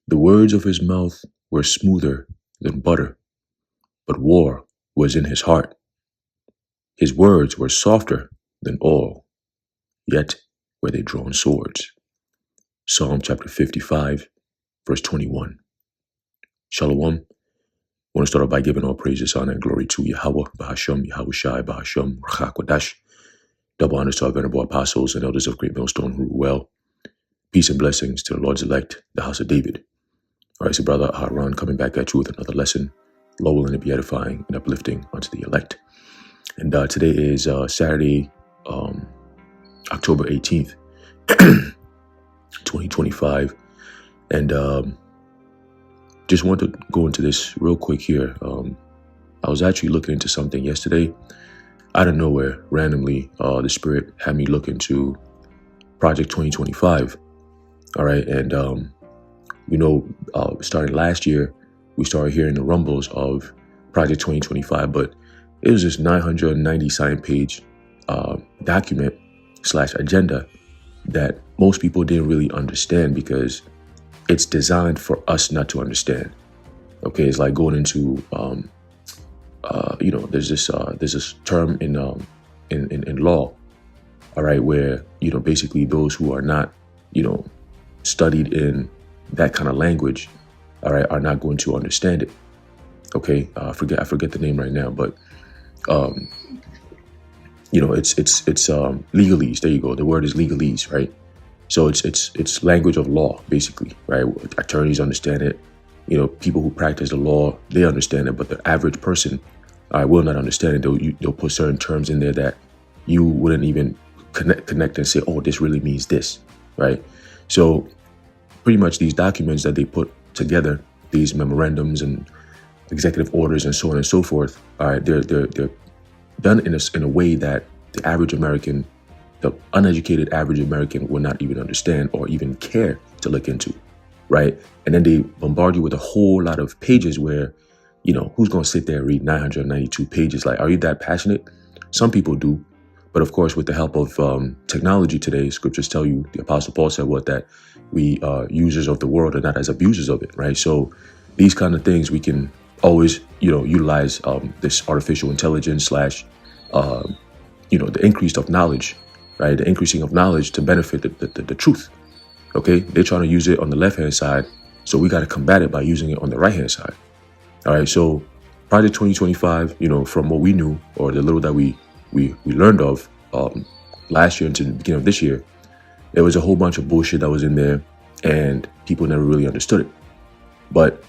The words of his mouth were smoother than butter, but war was in his heart. His words were softer than oil, yet were they drawn swords. Psalm chapter 55, verse 21. Shalom. I want to start off by giving all praises, honor, and glory to Yahweh, Bahasham, Yahushai, Bahasham, Rachakwadash. Double honors to our venerable apostles and elders of Great Millstone who rule well. Peace and blessings to the Lord's elect, the house of David. All right, so Brother Haran coming back at you with another lesson, lowering and be edifying and uplifting unto the elect. And today is Saturday, October 18th, 2025. And just want to go into this real quick here. I was actually looking into something yesterday. Out of nowhere, randomly, the Spirit had me look into Project 2025. All right, and starting last year, we started hearing the rumbles of Project 2025, but it was this 990 sign page document / agenda that most people didn't really understand because it's designed for us not to understand. Okay, it's like going into there's this term in law, all right, where basically those who are not studied in that kind of language, all right, are not going to understand it. Okay, I forget the name right now, but it's legalese. There you go. The word is legalese, right? So it's language of law, basically, right? Attorneys understand it. People who practice the law, they understand it, but the average person, will not understand it. They'll put certain terms in there that you wouldn't even connect and say, oh, this really means this, right? So pretty much these documents that they put together, these memorandums and executive orders and so on and so forth, they're done in a way that the average American, the uneducated average American, will not even understand or even care to look into, right? And then they bombard you with a whole lot of pages where, who's going to sit there and read 992 pages? Like, are you that passionate? Some people do. But of course, with the help of technology today, scriptures tell you, the Apostle Paul said that we are users of the world and not as abusers of it, right? So these kind of things we can always, utilize this artificial intelligence / the increase of knowledge, right? The increasing of knowledge to benefit the truth. Okay, they're trying to use it on the left-hand side, so we got to combat it by using it on the right-hand side. All right, so Project 2025, from what we knew or the little that we learned of last year into the beginning of this year, there was a whole bunch of bullshit that was in there, and people never really understood it. But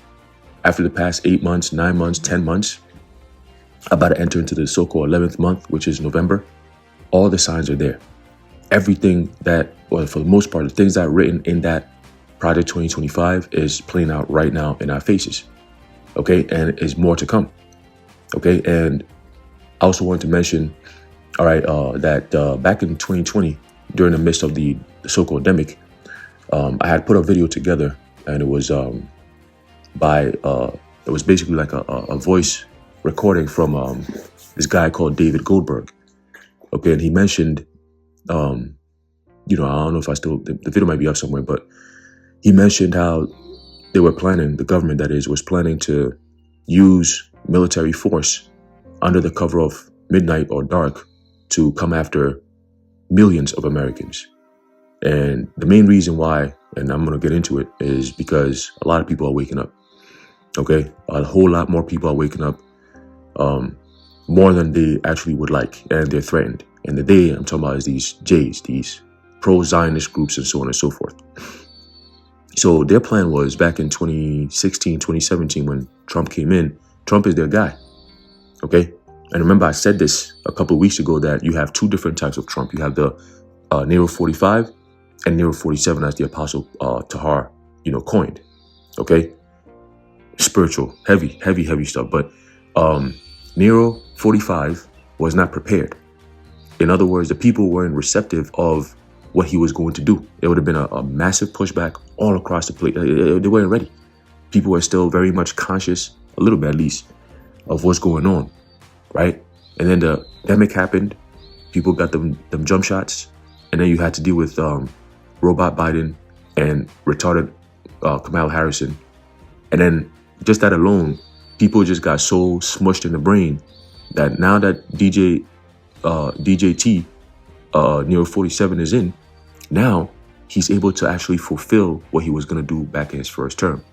after the past 8 months, 9 months, 10 months, about to enter into the so-called 11th month, which is November, all the signs are there. Everything that, or for the most part, the things that are written in that Project 2025 is playing out right now in our faces. Okay, and is more to come. Okay, and I also want to mention, all right, that back in 2020, during the midst of the so-called demic, I had put a video together, and it was it was basically like a voice recording from this guy called David Goldberg. Okay, and he mentioned, I don't know if the video might be up somewhere, but he mentioned how they were planning, the government that is, was planning to use military force under the cover of midnight or dark to come after millions of Americans. And the main reason why, and I'm going to get into it, is because a lot of people are waking up. Okay, a whole lot more people are waking up, more than they actually would like, and they're threatened. And the day I'm talking about is these J's, these pro-Zionist groups and so on and so forth. So their plan was back in 2016, 2017, when Trump came in, Trump is their guy. Okay. And remember, I said this a couple of weeks ago that you have two different types of Trump. You have the Nero 45 and Nero 47, as the Apostle Tahar, coined. Okay. Spiritual, heavy stuff. But Nero 45 was not prepared. In other words, the people weren't receptive of what he was going to do. It would have been a massive pushback all across the place. They weren't ready. People were still very much conscious, a little bit at least, of what's going on, right? And then the pandemic happened. People got them jump shots. And then you had to deal with robot Biden and retarded Kamala Harrison. And then just that alone, people just got so smushed in the brain that now that DJT, Nero 47 is in, now he's able to actually fulfill what he was going to do back in his first term.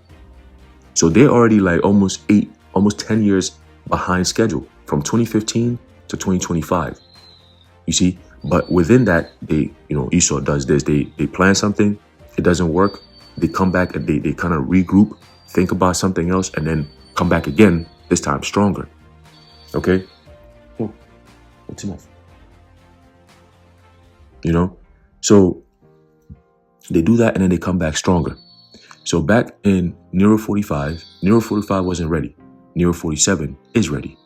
So they're already like almost 10 years behind schedule from 2015 to 2025. You see, but within that, they, Esau does this. They plan something, it doesn't work. They come back and they kind of regroup, think about something else, and then come back again, this time stronger. Okay? Oh, that's enough. So they do that and then they come back stronger. So back in Nero 45 wasn't ready. Nero 47 is ready.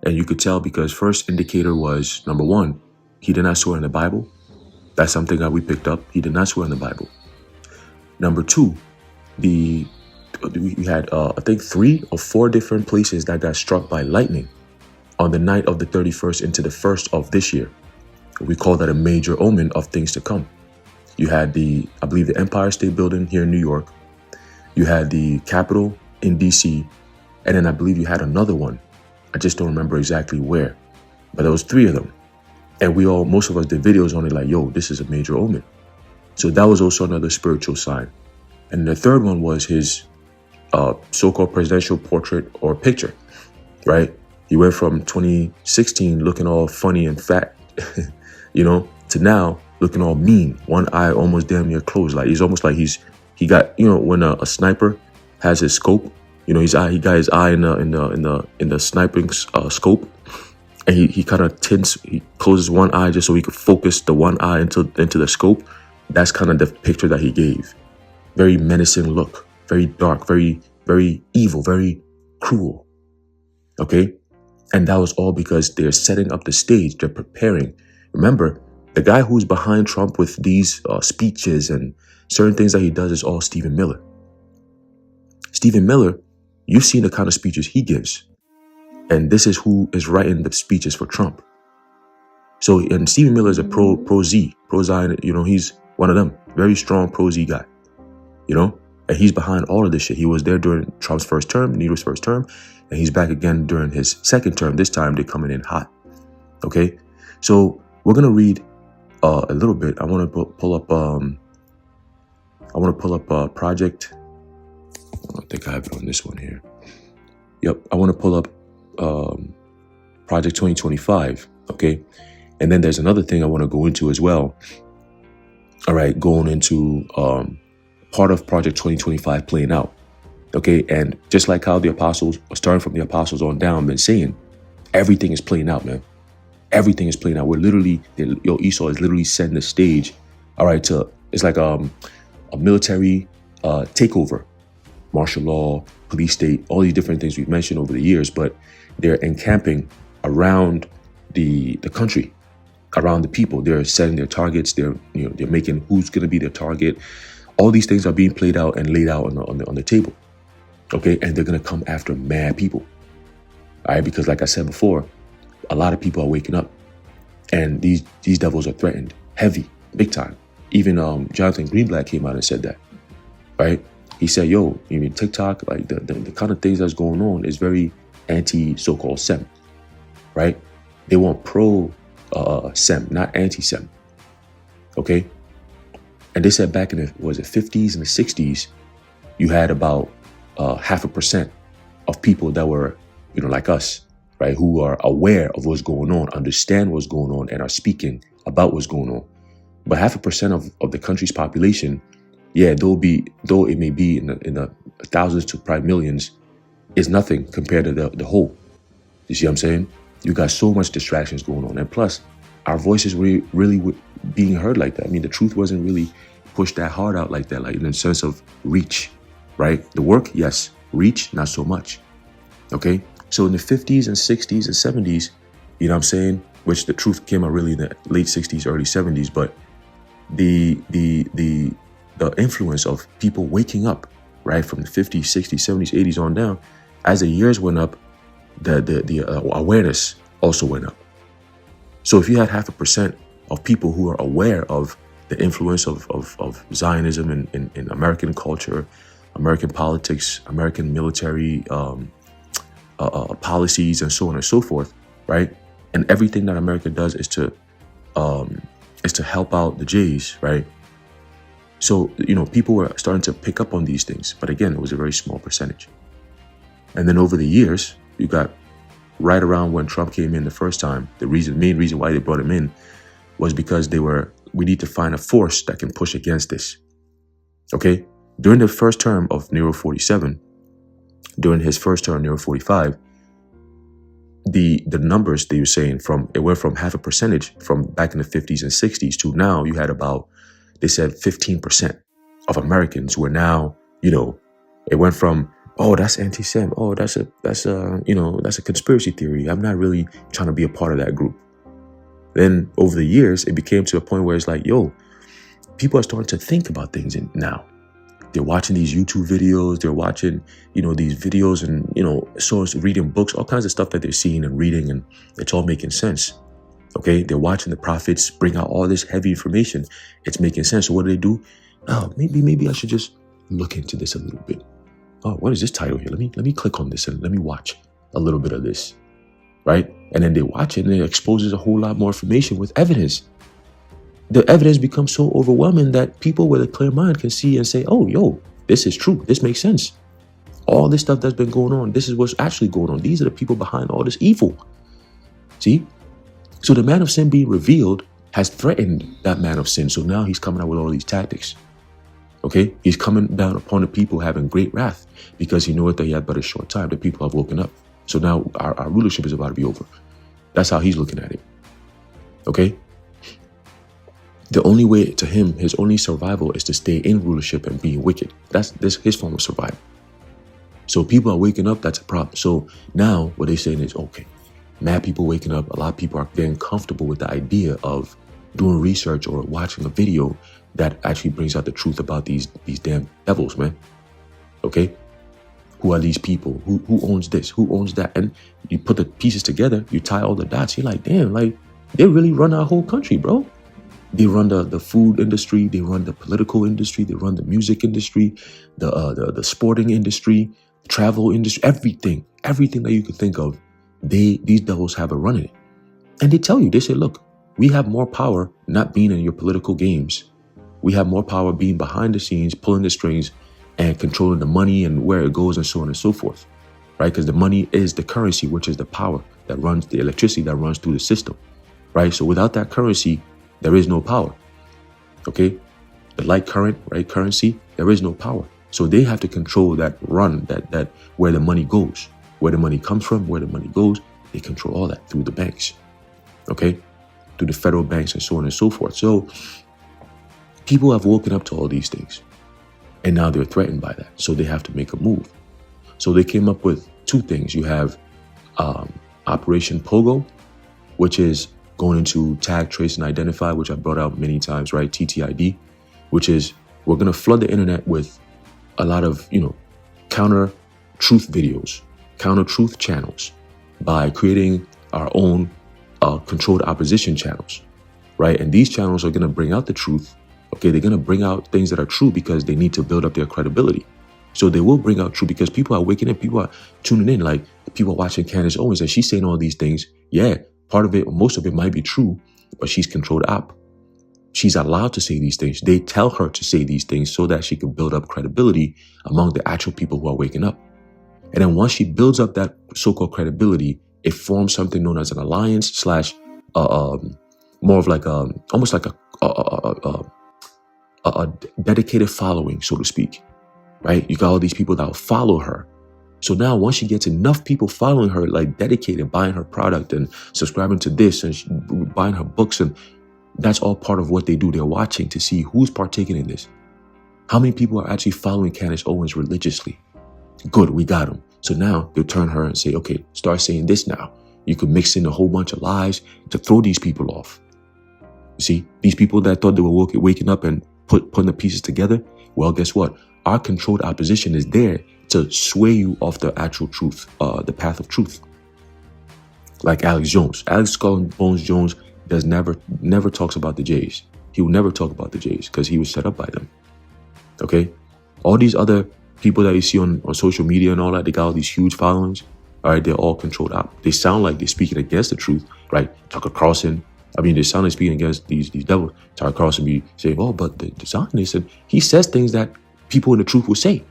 And you could tell because first indicator was, number one, he did not swear in the Bible. That's something that we picked up. He did not swear in the Bible. Number two, we had, I think, 3 or 4 different places that got struck by lightning on the night of the 31st into the 1st of this year. We call that a major omen of things to come. You had I believe the Empire State Building here in New York. You had the Capitol in DC. And then I believe you had another one. I just don't remember exactly where. But there was 3 of them. And most of us did videos on it like, yo, this is a major omen. So that was also another spiritual sign. And the third one was his so-called presidential portrait or picture, right? He went from 2016 looking all funny and fat, to now looking all mean. One eye almost damn near closed. Like he's almost like he got, when a sniper has his scope, he got his eye in the sniping scope, and he kind of he closes one eye just so he could focus the one eye into the scope. That's kind of the picture that he gave. Very menacing look, very dark, very, very evil, very cruel. Okay? And that was all because they're setting up the stage. They're preparing. Remember, the guy who's behind Trump with these speeches and certain things that he does is all Stephen Miller. Stephen Miller, you've seen the kind of speeches he gives. And this is who is writing the speeches for Trump. So, and Stephen Miller is a pro-Zion, he's one of them. Very strong pro-Z guy, and he's behind all of this shit. He was there during Trump's first term, Nero's first term, and he's back again during his second term. This time they're coming in hot. Okay, so we're gonna read a little bit. I want to pull up project. I think I have it on this one here. Yep, I want to pull up Project 2025. Okay, and then there's another thing I want to go into as well. All right, going into part of Project 2025 playing out. Okay, and just like how the apostles, starting from the apostles on down, been saying, everything is playing out, man. Everything is playing out. We're literally, Esau is literally setting the stage. All right, it's like a military takeover, martial law, police state, all these different things we've mentioned over the years, but they're encamping around the country, around the people. They're setting their targets. They're making who's going to be their target. All these things are being played out and laid out on the table. Okay, and they're going to come after mad people. All right, because like I said before, a lot of people are waking up, and these devils are threatened, heavy, big time. Even Jonathan Greenblatt came out and said that. Right? He said, "Yo, TikTok, like the kind of things that's going on is very anti so-called Sem, right? They want pro Sem, not anti-Sem. Okay." And they said back in the 50s and the 60s, you had about 0.5% of people that were, like us, right, who are aware of what's going on, understand what's going on, and are speaking about what's going on. But 0.5% of the country's population, yeah, though it may be in the thousands to probably millions, is nothing compared to the whole. You see what I'm saying? You got so much distractions going on, and plus, our voices were really being heard like that. I mean, the truth wasn't really pushed that hard out like that, like in the sense of reach, right? The work, yes. Reach, not so much. Okay? So in the 50s and 60s and 70s, you know what I'm saying? Which the truth came out really in the late 60s, early 70s, but the influence of people waking up, right, from the 50s, 60s, 70s, 80s on down, as the years went up, the awareness also went up. So if you had 0.5% of people who are aware of the influence of Zionism in American culture, American politics, American military policies, and so on and so forth, right? And everything that America does is to help out the Jays, right? So, people were starting to pick up on these things. But again, it was a very small percentage. And then over the years, you got right around when Trump came in the first time, the main reason why they brought him in was because we need to find a force that can push against this. Okay? During the first term of Nero 47, during his first term, Nero 45, the numbers they were saying it went from half a percentage from back in the 50s and 60s to now you had about, they said 15% of Americans were now, it went from, oh, that's anti-Sem. Oh, that's a conspiracy theory. I'm not really trying to be a part of that group. Then over the years, it became to a point where it's like, yo, people are starting to think about things now. They're watching these YouTube videos. They're watching, these videos and, so reading books, all kinds of stuff that they're seeing and reading, and it's all making sense. Okay, they're watching the prophets bring out all this heavy information. It's making sense. So what do? Oh, maybe I should just look into this a little bit. Oh, what is this title here? Let me click on this and let me watch a little bit of this, right? And then they watch it and it exposes a whole lot more information with evidence. The evidence becomes so overwhelming that people with a clear mind can see and say, oh, yo, this is true. This makes sense. All this stuff that's been going on, this is what's actually going on. These are the people behind all this evil. See? So the man of sin being revealed has threatened that man of sin. So now he's coming out with all these tactics. Okay? He's coming down upon the people having great wrath because he knoweth that he had but a short time. The people have woken up. So now our rulership is about to be over. That's how he's looking at it. Okay? The only way to him, his only survival is to stay in rulership and being wicked. That's his form of survival. So people are waking up, that's a problem. So now what they're saying is, okay, mad people waking up, a lot of people are getting comfortable with the idea of doing research or watching a video that actually brings out the truth about these damn devils, man. Okay? Who are these people? Who owns this? Who owns that? And you put the pieces together, you tie all the dots, you're like, damn, like they really run our whole country, bro. They run the food industry, they run the political industry, they run the music industry, the sporting industry, travel industry, everything that you could think of. These devils have a run in it. And they tell you, they say, look, we have more power not being in your political games. We have more power being behind the scenes, pulling the strings and controlling the money and where it goes and so on and so forth, right? Because the money is the currency, which is the power that runs, the electricity that runs through the system, right? So without that currency, there is no power, okay? The light current, right, currency, there is no power. So they have to control that run, that where the money goes, where the money comes from, where the money goes. They control all that through the banks, okay? Through the federal banks and so on and so forth. So people have woken up to all these things and now they're threatened by that. So they have to make a move. So they came up with two things. You have Operation Pogo, which is going into tag, trace, and identify, which I brought out many times, right? TTID, which is we're going to flood the internet with a lot of, counter truth videos, counter truth channels by creating our own controlled opposition channels, right? And these channels are going to bring out the truth. Okay, they're going to bring out things that are true because they need to build up their credibility. So they will bring out truth because people are waking up, people are tuning in, like people are watching Candace Owens and she's saying all these things. Yeah, part of it, most of it might be true, but she's controlled up. She's allowed to say these things. They tell her to say these things so that she can build up credibility among the actual people who are waking up. And then once she builds up that so-called credibility, it forms something known as an alliance slash more of like almost like a dedicated following, so to speak, right? You got all these people that will follow her. So now once she gets enough people following her, like dedicated, buying her product and subscribing to this and buying her books, and that's all part of what they do. They're watching to see who's partaking in this. How many people are actually following Candace Owens religiously? Good, we got them. So now they'll turn her and say, okay, start saying this now. You could mix in a whole bunch of lies to throw these people off. You see, these people that thought they were waking up and putting the pieces together, well, guess what? Our controlled opposition is there to sway you off the actual truth, the path of truth. Like Alex Jones. Alex Skull and Bones Jones never talks about the Jays. He will never talk about the Jays because he was set up by them. Okay? All these other People that you see on social media and all that, they got all these huge followings. All right, they're all controlled out. They sound like they're speaking against the truth, right? Tucker Carlson. I mean, they sound like speaking against these devils. Tucker Carlson be saying, "Oh, but the Zionist," and he says things that people in the truth will say.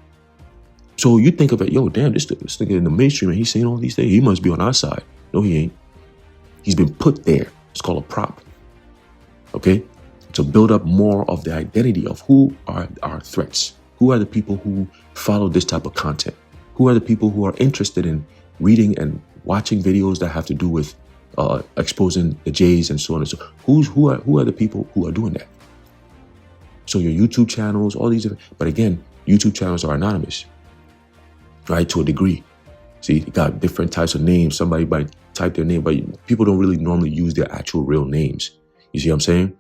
So you think of it, yo, damn, this nigga in the mainstream, and he's saying all these things. He must be on our side. No, he ain't. He's been put there. It's called a prop. Okay, to build up more of the identity of who are our threats. Who are the people who follow this type of content? Who are the people who are interested in reading and watching videos that have to do with exposing the Jays and so on and so on? Who are the people who are doing that? So your YouTube channels, all these different, but again, YouTube channels are anonymous, right? To a degree. See, you got different types of names. Somebody might type their name, but people don't really normally use their actual real names. You see what I'm saying?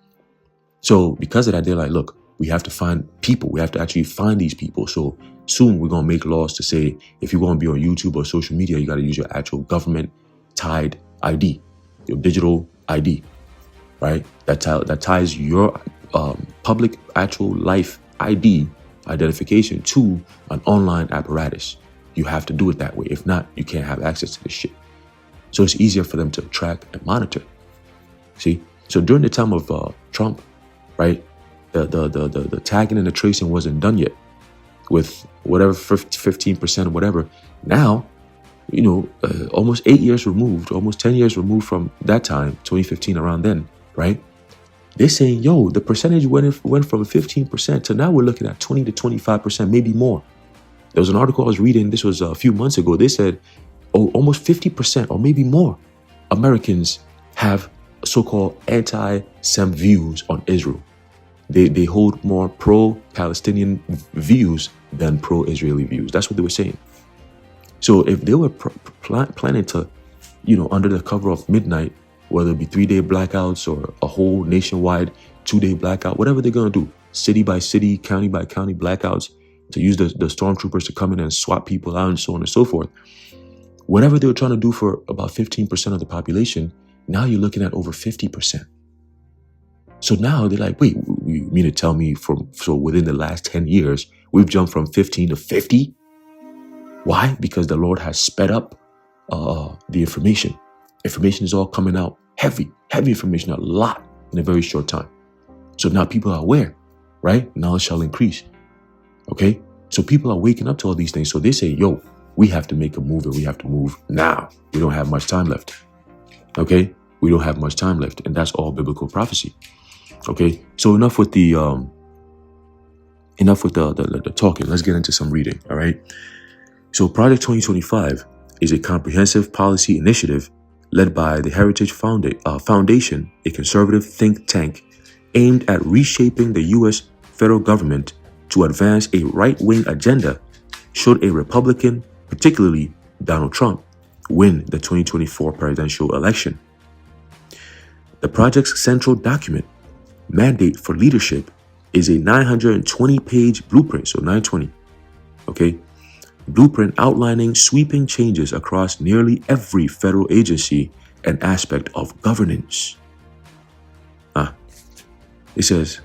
So because of that, they're like, look, we have to find people. We have to actually find these people. So soon we're going to make laws to say, if you're going to be on YouTube or social media, you got to use your actual government tied ID, your digital ID, right? That ties your public actual life ID identification to an online apparatus. You have to do it that way. If not, you can't have access to this shit. So it's easier for them to track and monitor. See? So during the time of Trump, right, the tagging and the tracing wasn't done yet with whatever 15% or whatever. Now, almost 8 years removed, almost 10 years removed from that time, 2015, around then, right? They're saying, yo, the percentage went from 15% to now we're looking at 20 to 25%, maybe more. There was an article I was reading, this was a few months ago. They said, almost 50% or maybe more Americans have so-called anti-Sem views on Israel. They hold more pro-Palestinian views than pro-Israeli views. That's what they were saying. So if they were planning to, under the cover of midnight, whether it be 3-day blackouts or a whole nationwide 2-day blackout, whatever they're going to do, city by city, county by county blackouts, to use the stormtroopers to come in and swap people out and so on and so forth. Whatever they were trying to do for about 15% of the population, now you're looking at over 50%. So now they're like, wait, you mean to tell me so within the last 10 years, we've jumped from 15 to 50? Why? Because the Lord has sped up the information. Information is all coming out heavy information, a lot in a very short time. So now people are aware, right? Knowledge shall increase. Okay? So people are waking up to all these things. So they say, yo, we have to make a move and we have to move now. We don't have much time left. Okay? We don't have much time left. And that's all biblical prophecy. Okay? So enough with the talking. Let's get into some reading. All right? So Project 2025 is a comprehensive policy initiative led by the Heritage Foundation, a conservative think tank aimed at reshaping the U.S. federal government to advance a right-wing agenda should a Republican, particularly Donald Trump, win the 2024 presidential election. The project's central document, Mandate for Leadership, is a 920-page blueprint, so 920, okay? Blueprint outlining sweeping changes across nearly every federal agency and aspect of governance. It says,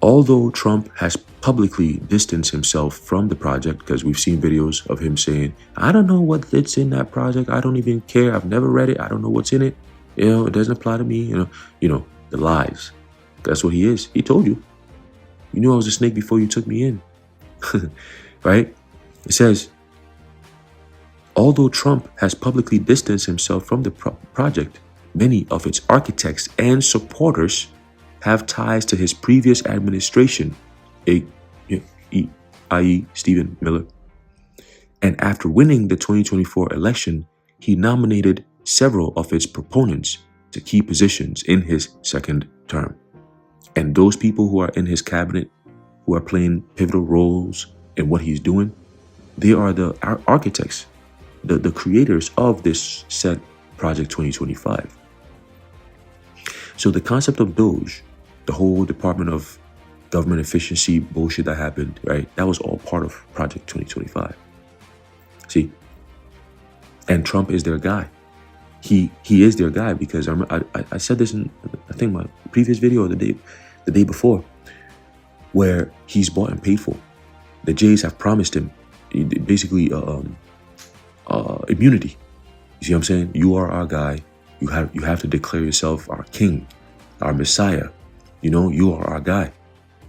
although Trump has publicly distanced himself from the project, because we've seen videos of him saying, I don't know what's in that project. I don't even care. I've never read it. I don't know what's in it. It doesn't apply to me. The lies. That's what he is. He told you. You knew I was a snake before you took me in. Right? It says, although Trump has publicly distanced himself from the project, many of its architects and supporters have ties to his previous administration, i.e. Stephen Miller. And after winning the 2024 election, he nominated several of its proponents to key positions in his second term. And those people who are in his cabinet, who are playing pivotal roles in what he's doing, they are the architects, the creators of this said Project 2025. So the concept of Doge, the whole Department of Government Efficiency bullshit that happened, right? That was all part of Project 2025. See? And Trump is their guy. He is their guy because I said this in, I think, my previous video or the day before, where he's bought and paid for. The Jays have promised him basically immunity. You see what I'm saying? You are our guy. You have to declare yourself our king, our Messiah. You are our guy,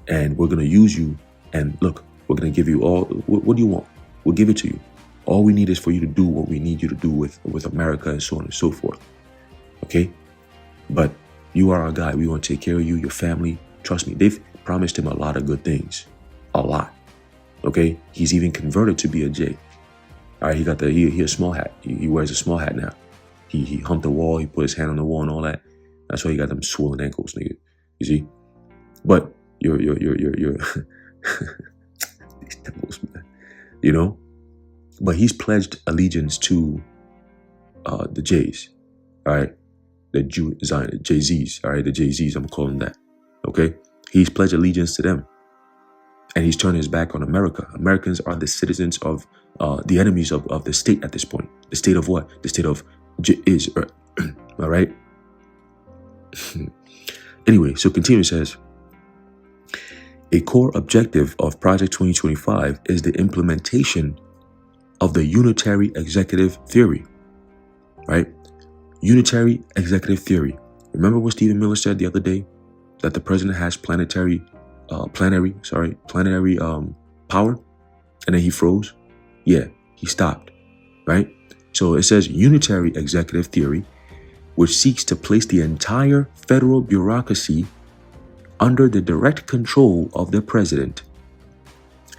and we're gonna use you. And look, we're gonna give you all. What do you want? We'll give it to you. All we need is for you to do what we need you to do with America and so on and so forth. Okay, but you are our guy. We want to take care of you, your family. Trust me, they've promised him a lot of good things, a lot. Okay, he's even converted to be a J. All right, he a small hat. He wears a small hat now. He humped the wall. He put his hand on the wall and all that. That's why he got them swollen ankles, nigga. You see, but you're these devils, man. But he's pledged allegiance to the Jays, all right, the Jay-Z's, all right, the Jay-Z's, I'm calling that, okay? He's pledged allegiance to them, and he's turned his back on America. Americans are the citizens of the enemies of the state at this point. The state of what? The state of Israel, all right? Anyway, so continue, it says, a core objective of Project 2025 is the implementation of the unitary executive theory, right? Unitary executive theory. Remember what Stephen Miller said the other day? That the president has plenary power, and then he froze. Yeah, he stopped, right? So it says unitary executive theory, which seeks to place the entire federal bureaucracy under the direct control of the president,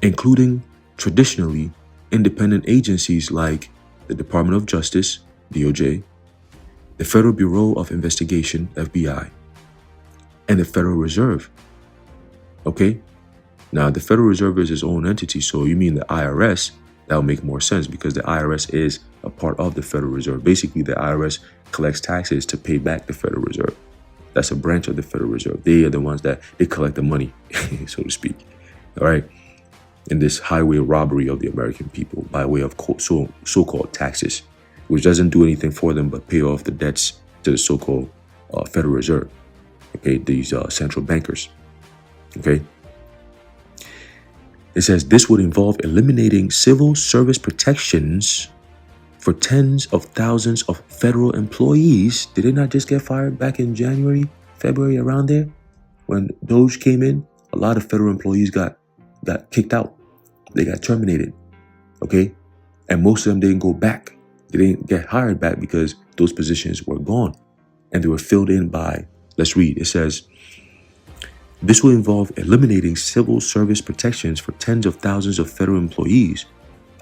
including traditionally independent agencies like the Department of Justice, DOJ, the Federal Bureau of Investigation, FBI, and the Federal Reserve. Okay? Now, the Federal Reserve is its own entity, so you mean the IRS? That would make more sense because the IRS is a part of the Federal Reserve. Basically, the IRS collects taxes to pay back the Federal Reserve. That's a branch of the Federal Reserve. They are the ones that they collect the money, so to speak. All right? In this highway robbery of the American people by way of so-called taxes, which doesn't do anything for them but pay off the debts to the so-called Federal Reserve, okay, these central bankers, okay? It says this would involve eliminating civil service protections for tens of thousands of federal employees. Did they not just get fired back in January, February, around there? When Doge came in, a lot of federal employees got kicked out. They got terminated, okay? And most of them didn't go back. They didn't get hired back because those positions were gone and they were filled in by, let's read, it says, this will involve eliminating civil service protections for tens of thousands of federal employees,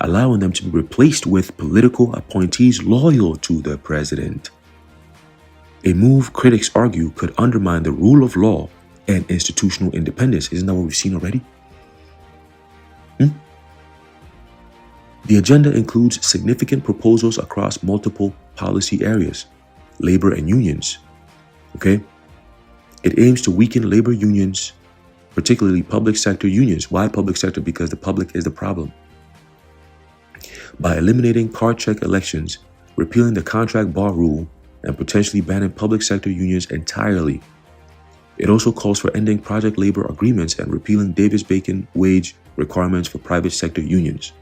allowing them to be replaced with political appointees loyal to the president. A move critics argue could undermine the rule of law and institutional independence. Isn't that what we've seen already? The agenda includes significant proposals across multiple policy areas, labor and unions, okay? It aims to weaken labor unions, particularly public sector unions. Why public sector? Because the public is the problem. By eliminating card check elections, repealing the contract bar rule, and potentially banning public sector unions entirely. It also calls for ending project labor agreements and repealing Davis-Bacon wage requirements for private sector unions.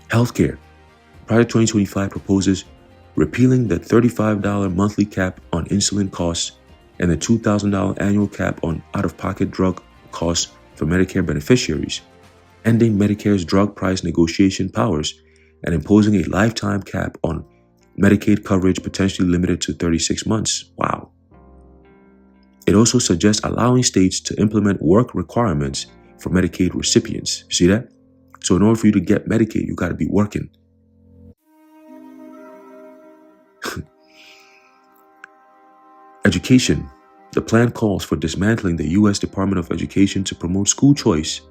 Healthcare. Project 2025 proposes repealing the $35 monthly cap on insulin costs and the $2,000 annual cap on out-of-pocket drug costs for Medicare beneficiaries, ending Medicare's drug price negotiation powers, and imposing a lifetime cap on Medicaid coverage potentially limited to 36 months. Wow. It also suggests allowing states to implement work requirements for Medicaid recipients. You see that? So in order for you to get Medicaid, you got to be working. Education. The plan calls for dismantling the U.S. Department of Education to promote school choice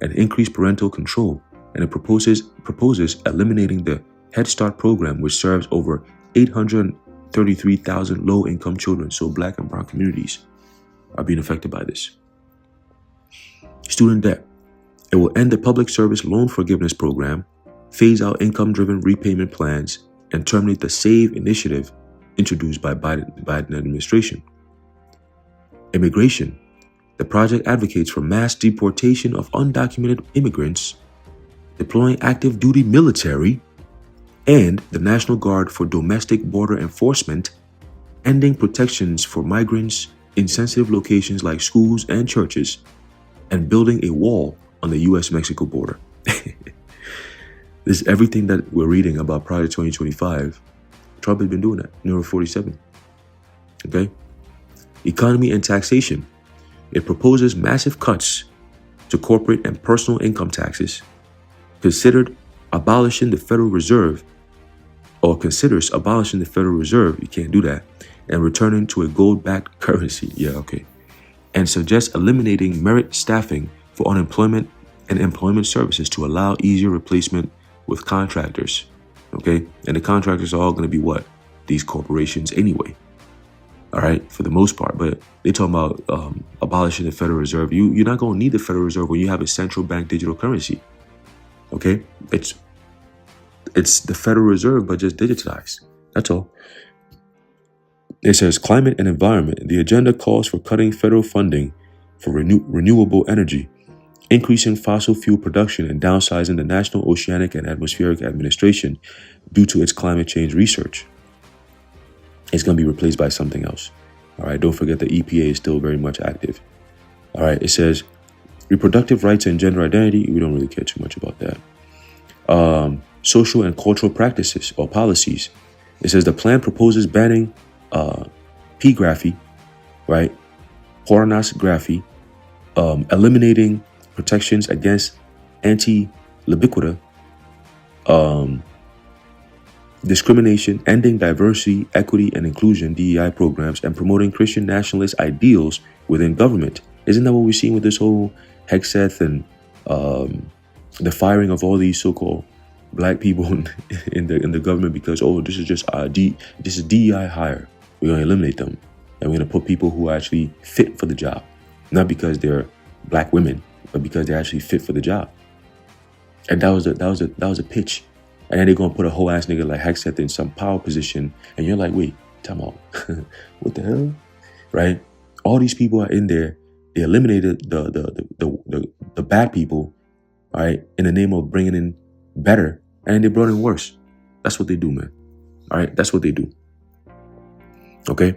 and increase parental control, and it proposes eliminating the Head Start program, which serves over 833,000 low-income children. So Black and brown communities are being affected by this. Student debt. It will end the public service loan forgiveness program, phase out income-driven repayment plans, and terminate the SAVE initiative introduced by Biden administration. Immigration. The project advocates for mass deportation of undocumented immigrants, deploying active duty military and the National Guard for domestic border enforcement, ending protections for migrants in sensitive locations like schools and churches, and building a wall on the US-Mexico border. This is everything that we're reading about Project 2025. Trump has been doing that. Number 47. Okay? Economy and taxation. It proposes massive cuts to corporate and personal income taxes, considers abolishing the Federal Reserve, you can't do that, and returning to a gold-backed currency. Yeah, okay. And suggests eliminating merit staffing for unemployment and employment services to allow easier replacement with contractors. Okay? And the contractors are all going to be what? These corporations anyway. All right, for the most part. But they talking about abolishing the Federal Reserve. You're not going to need the Federal Reserve when you have a central bank digital currency. Okay? It's the Federal Reserve, but just digitized. That's all. It says climate and environment. The agenda calls for cutting federal funding for renewable energy, increasing fossil fuel production, and downsizing the National Oceanic and Atmospheric Administration due to its climate change research. It's going to be replaced by something else. All right, don't forget the EPA is still very much active. All right, it says reproductive rights and gender identity. We don't really care too much about that. Social and cultural practices or policies. It says the plan proposes banning pornography, right? Pornography, eliminating protections against anti-libiquita, discrimination, ending diversity, equity, and inclusion (DEI) programs, and promoting Christian nationalist ideals within government. Isn't that what we're seeing with this whole Hexeth and the firing of all these so-called black people in the government because this is just this is DEI hire. We're gonna eliminate them, and we're gonna put people who are actually fit for the job, not because they're black women, but because they're actually fit for the job. And that was a pitch. And then they're gonna put a whole ass nigga like Hexeth in some power position, and you're like, wait, time out, what the hell, right? All these people are in there. They eliminated the bad people, all right, in the name of bringing in better, and they brought in worse. That's what they do, man. All right, that's what they do. Okay,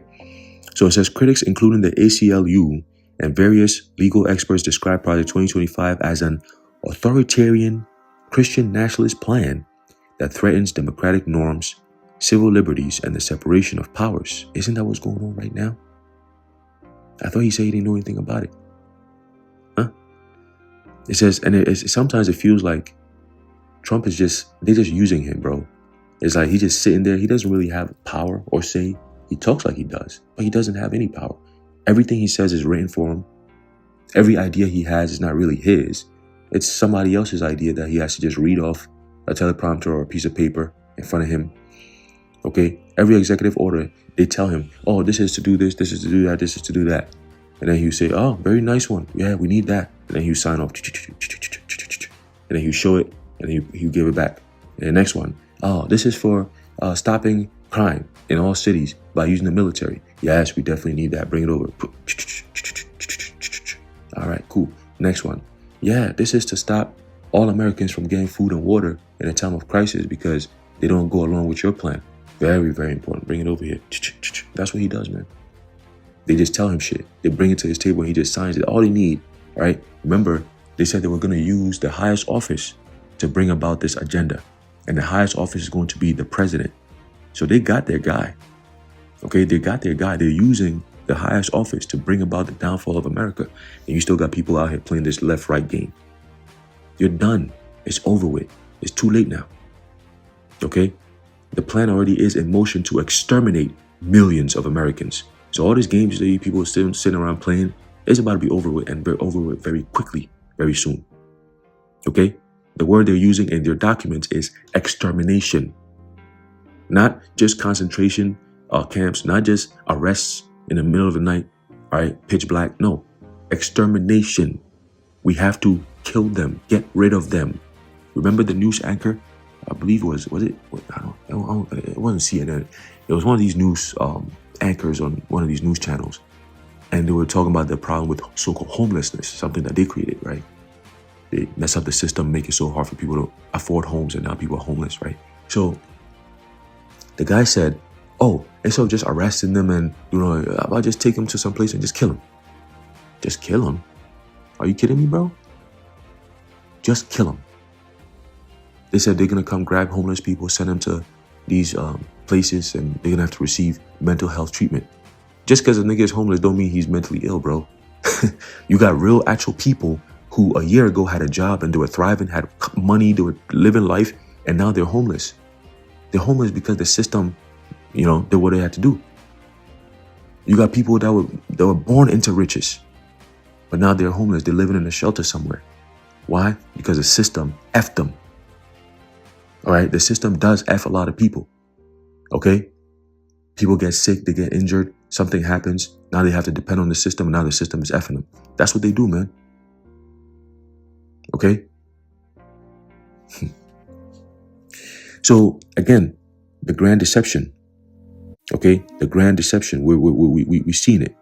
so it says critics, including the ACLU and various legal experts, describe Project 2025 as an authoritarian Christian nationalist plan that threatens democratic norms, civil liberties, and the separation of powers. Isn't that what's going on right now? I thought he said he didn't know anything about it. Huh? It says, and sometimes it feels like Trump they're just using him, bro. It's like he's just sitting there. He doesn't really have power or say. He talks like he does, but he doesn't have any power. Everything he says is written for him. Every idea he has is not really his. It's somebody else's idea that he has to just read off a teleprompter or a piece of paper in front of him. Okay? Every executive order, they tell him, oh, this is to do this is to do that, this is to do that. And then he'll say, oh, very nice one. Yeah, we need that. And then he'll sign off. And then he'll show it, and he'll give it back. And the next one, oh, this is for stopping crime in all cities by using the military. Yes, we definitely need that. Bring it over. All right, cool. Next one. Yeah, this is to stop all Americans from getting food and water in a time of crisis because they don't go along with your plan. Very, very important. Bring it over here. That's what he does, man. They just tell him shit. They bring it to his table and he just signs it. All they need, right? Remember, they said they were going to use the highest office to bring about this agenda. And the highest office is going to be the president. So they got their guy. Okay, they got their guy. They're using the highest office to bring about the downfall of America. And you still got people out here playing this left-right game. You're done. It's over with. It's too late now. Okay? The plan already is in motion to exterminate millions of Americans. So all these games that you people are still sitting around playing is about to be over with, and over with very quickly, very soon. Okay? The word they're using in their documents is extermination. Not just concentration camps, not just arrests in the middle of the night, all right, pitch black. No, extermination. We have to kill them, get rid of them. Remember the news anchor? I believe it was it? It wasn't CNN. It was one of these news anchors on one of these news channels. And they were talking about the problem with so-called homelessness, something that they created, right? They mess up the system, make it so hard for people to afford homes, and now people are homeless, right? So the guy said, oh, instead of just arresting them and, I'll just take them to some place and just kill them. Just kill them? Are you kidding me, bro? Just kill them. They said they're going to come grab homeless people, send them to these places, and they're going to have to receive mental health treatment. Just because a nigga is homeless don't mean he's mentally ill, bro. You got real, actual people who a year ago had a job and they were thriving, had money, they were living life, and now they're homeless. They're homeless because the system, did what they had to do. You got people that were born into riches, but now they're homeless. They're living in a shelter somewhere. Why? Because the system effed them. All right? The system does F a lot of people. Okay? People get sick, they get injured, something happens. Now they have to depend on the system, and now the system is effing them. That's what they do, man. Okay? So, again, the grand deception. Okay? The grand deception. We've seen it.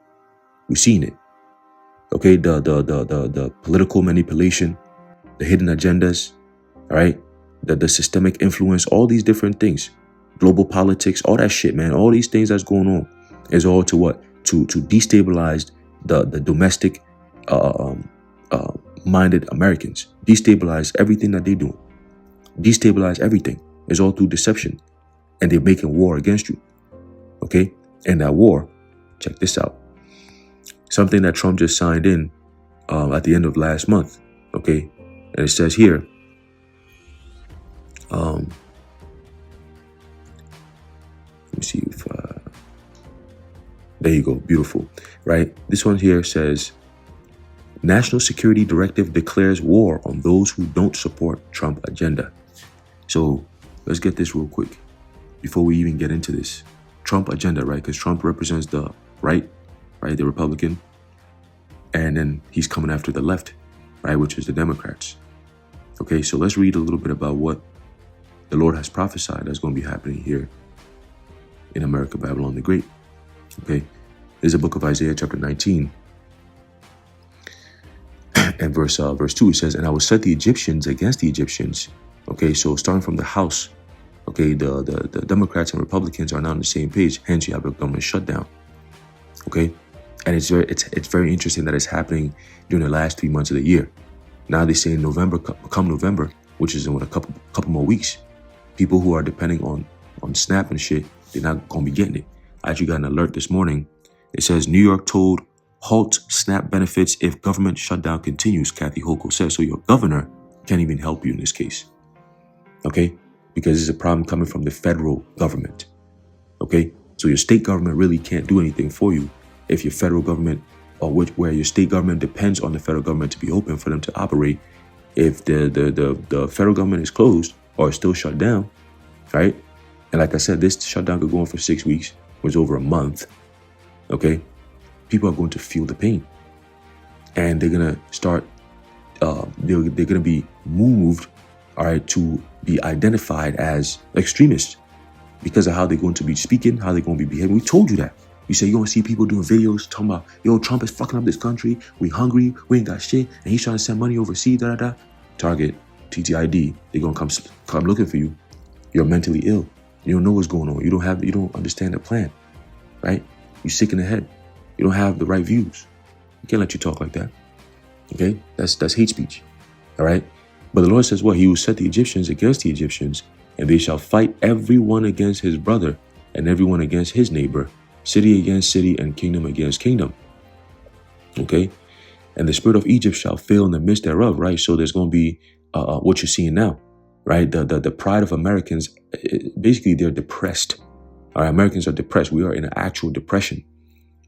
We've seen it. Okay? The political manipulation, the hidden agendas, all right? The systemic influence, all these different things. Global politics, all that shit, man. All these things that's going on is all to what? To destabilize the domestic minded Americans. Destabilize everything that they do. Destabilize everything. It's all through deception. And they're making war against you. Okay? And that war, check this out. Something that Trump just signed in at the end of last month. Okay? And it says here, let me see if, there you go, beautiful, right? This one here says, National Security Directive declares war on those who don't support Trump agenda. So let's get this real quick before we even get into this. Trump agenda, right? Because Trump represents the right, the Republican. And then he's coming after the left, right? Which is the Democrats. Okay, so let's read a little bit about what the Lord has prophesied that's going to be happening here in America, Babylon the Great. Okay, there's a book of Isaiah chapter 19 and verse 2. It says, and I will set the Egyptians against the Egyptians. Okay, so starting from the house, okay, the Democrats and Republicans are now on the same page. Hence, you have a government shutdown. Okay, and it's very interesting that it's happening during the last 3 months of the year. Now they say in November, come November, which is in a couple more weeks, people who are depending on SNAP and shit, they're not gonna be getting it. I actually got an alert this morning. It says New York told halt SNAP benefits if government shutdown continues, Kathy Hochul says. So your governor can't even help you in this case. Okay? Because it's a problem coming from the federal government. Okay? So your state government really can't do anything for you if your federal government, or where your state government depends on the federal government to be open for them to operate. If the federal government is closed or is still shut down, right? And like I said, this shutdown could go on for 6 weeks, which is over a month. Okay? People are going to feel the pain. And they're going to start, they're going to be moved, all right, to be identified as extremists because of how they're going to be speaking, how they're going to be behaving. We told you that. You say, you don't see people doing videos talking about, yo, Trump is fucking up this country. We hungry. We ain't got shit. And he's trying to send money overseas, Target, TTID, they're going to come looking for you. You're mentally ill. You don't know what's going on. You don't understand the plan, right? You're sick in the head. You don't have the right views. You can't let you talk like that. Okay? That's hate speech. All right? But the Lord says what? He will set the Egyptians against the Egyptians, and they shall fight everyone against his brother and everyone against his neighbor, city against city and kingdom against kingdom. Okay? And the spirit of Egypt shall fail in the midst thereof, right? So there's going to be what you're seeing now, right? The pride of Americans, basically they're depressed. Our Americans are depressed. We are in an actual depression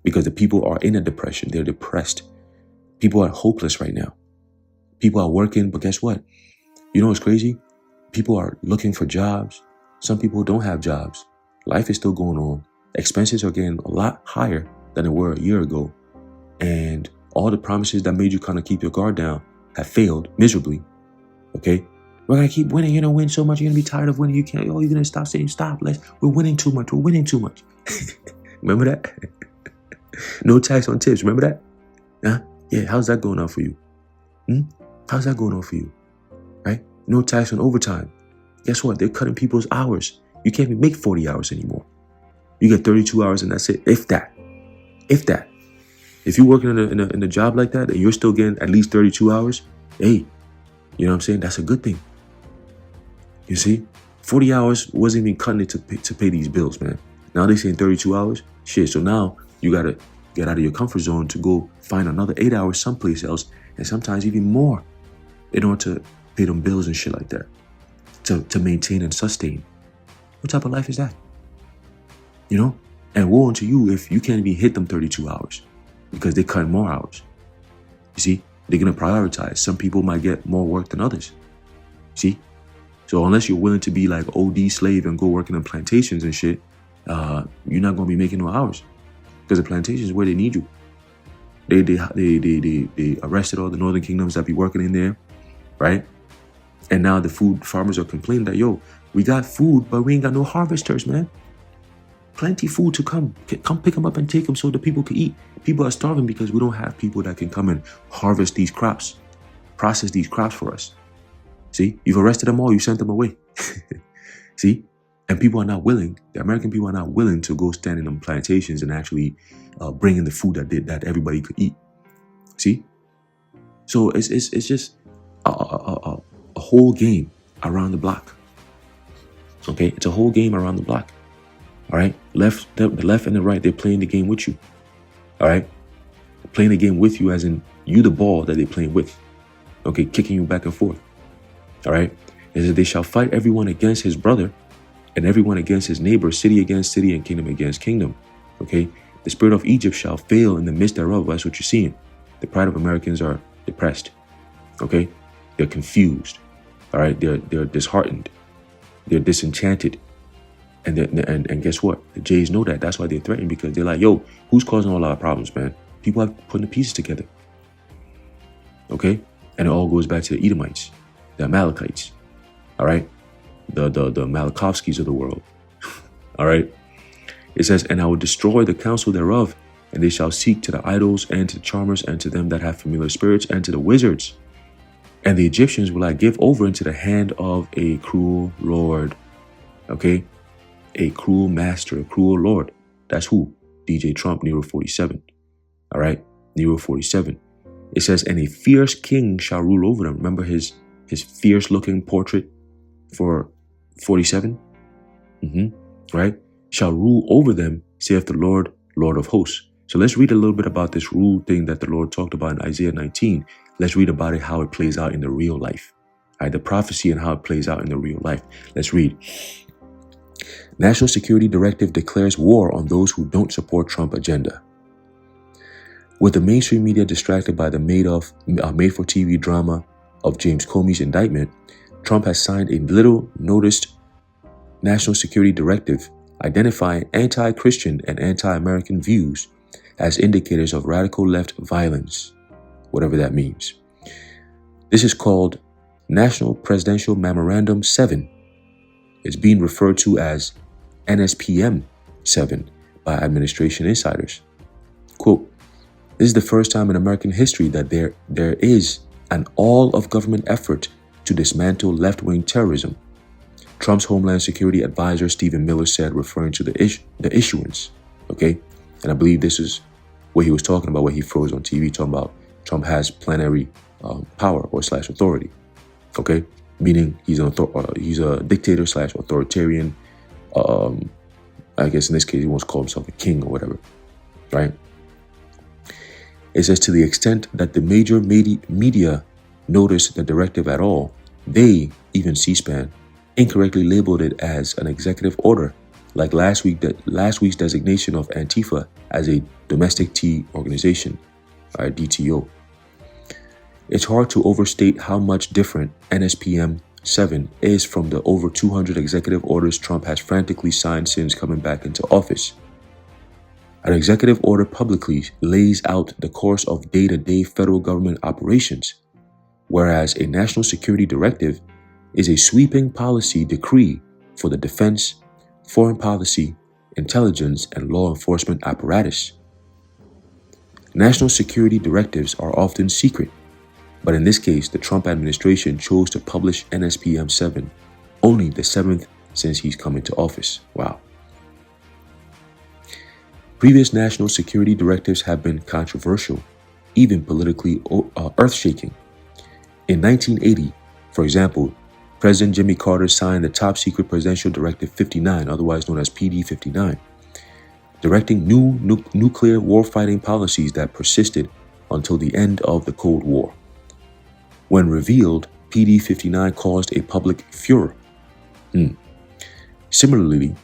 because the people are in a depression. They're depressed. People are hopeless right now. People are working, but guess what? You know what's crazy? People are looking for jobs. Some people don't have jobs. Life is still going on. Expenses are getting a lot higher than they were a year ago. And all the promises that made you kind of keep your guard down have failed miserably. Okay? We're going to keep winning. You're going to win so much. You're going to be tired of winning. You're going to stop saying stop. We're winning too much. We're winning too much. Remember that? No tax on tips. Remember that? Huh? Yeah. How's that going on for you? How's that going on for you? Right? No tax on overtime. Guess what? They're cutting people's hours. You can't even make 40 hours anymore. You get 32 hours and that's it. If that. If that. If you're working in a job like that and you're still getting at least 32 hours, hey, you know what I'm saying? That's a good thing. You see? 40 hours wasn't even cutting it to pay these bills, man. Now they're saying 32 hours. Shit. So now you got to get out of your comfort zone to go find another 8 hours someplace else, and sometimes even more, in order to pay them bills and shit like that, to maintain and sustain. What type of life is that? You know? And woe unto you if you can't even hit them 32 hours because they cut more hours. You see? They're going to prioritize. Some people might get more work than others. See? So unless you're willing to be like OD slave and go working on plantations and shit, you're not going to be making no hours. Because the plantations is where they need you. They arrested all the northern kingdoms that be working in there, right? And now the food farmers are complaining that, yo, we got food, but we ain't got no harvesters, man. Plenty food to come pick them up and take them so the people can eat. People are starving because we don't have people that can come and harvest these crops, process these crops for us. See, you've arrested them all, you sent them away. See, and people are not willing, the American people are not willing to go stand in them plantations and actually bring in the food that everybody could eat. See, so it's just a whole game around the block. Okay, it's a whole game around the block. All right, the left and the right, they're playing the game with you. All right, playing the game with you as in you the ball that they're playing with. Okay, kicking you back and forth. All right, it says they shall fight everyone against his brother and everyone against his neighbor, city against city and kingdom against kingdom. Okay, the spirit of Egypt shall fail in the midst thereof. That's what you're seeing. The pride of Americans are depressed. Okay, they're confused. All right, they're disheartened. They're disenchanted. And guess what? The Jays know that. That's why they're threatened, because they're like, yo, who's causing all our problems, man? People are putting the pieces together. Okay? And it all goes back to the Edomites, the Amalekites. All right? The Malakovskis of the world. All right? It says, and I will destroy the counsel thereof, and they shall seek to the idols and to the charmers and to them that have familiar spirits and to the wizards. And the Egyptians will I give over into the hand of a cruel Lord. Okay? A cruel master, a cruel Lord. That's who? DJ Trump, Nero 47. All right? Nero 47. It says, and a fierce king shall rule over them. Remember his fierce looking portrait for 47? Right? Shall rule over them, saith the Lord, Lord of hosts. So let's read a little bit about this rule thing that the Lord talked about in Isaiah 19. Let's read about it, how it plays out in the real life. All right, the prophecy and how it plays out in the real life. Let's read. National Security Directive declares war on those who don't support Trump agenda. With the mainstream media distracted by the made-for-TV drama of James Comey's indictment, Trump has signed a little-noticed National Security Directive identifying anti-Christian and anti-American views as indicators of radical left violence, whatever that means. This is called National Presidential Memorandum 7. It's being referred to as NSPM 7 by administration insiders. Quote, this is the first time in American history that there is an all-of-government effort to dismantle left-wing terrorism, Trump's Homeland Security advisor Stephen Miller said, referring to the issuance. Okay? And I believe this is what he was talking about, what he froze on TV, talking about Trump has plenary power or / authority. Okay? Meaning he's a dictator / authoritarian. I guess in this case he wants to call himself a king or whatever, right? It says to the extent that the major media noticed the directive at all, they, even C-SPAN, incorrectly labeled it as an executive order, like last week's designation of Antifa as a domestic tea organization, or DTO. It's hard to overstate how much different NSPM 7 is from the over 200 executive orders Trump has frantically signed since coming back into office. An executive order publicly lays out the course of day-to-day federal government operations, whereas a national security directive is a sweeping policy decree for the defense, foreign policy, intelligence, and law enforcement apparatus. National security directives are often secret, but in this case, the Trump administration chose to publish NSPM 7, only the 7th since he's come into office. Wow. Previous national security directives have been controversial, even politically earth-shaking. In 1980, for example, President Jimmy Carter signed the top-secret Presidential Directive 59, otherwise known as PD 59, directing new nuclear warfighting policies that persisted until the end of the Cold War. When revealed, PD 59 caused a public furor. Similarly,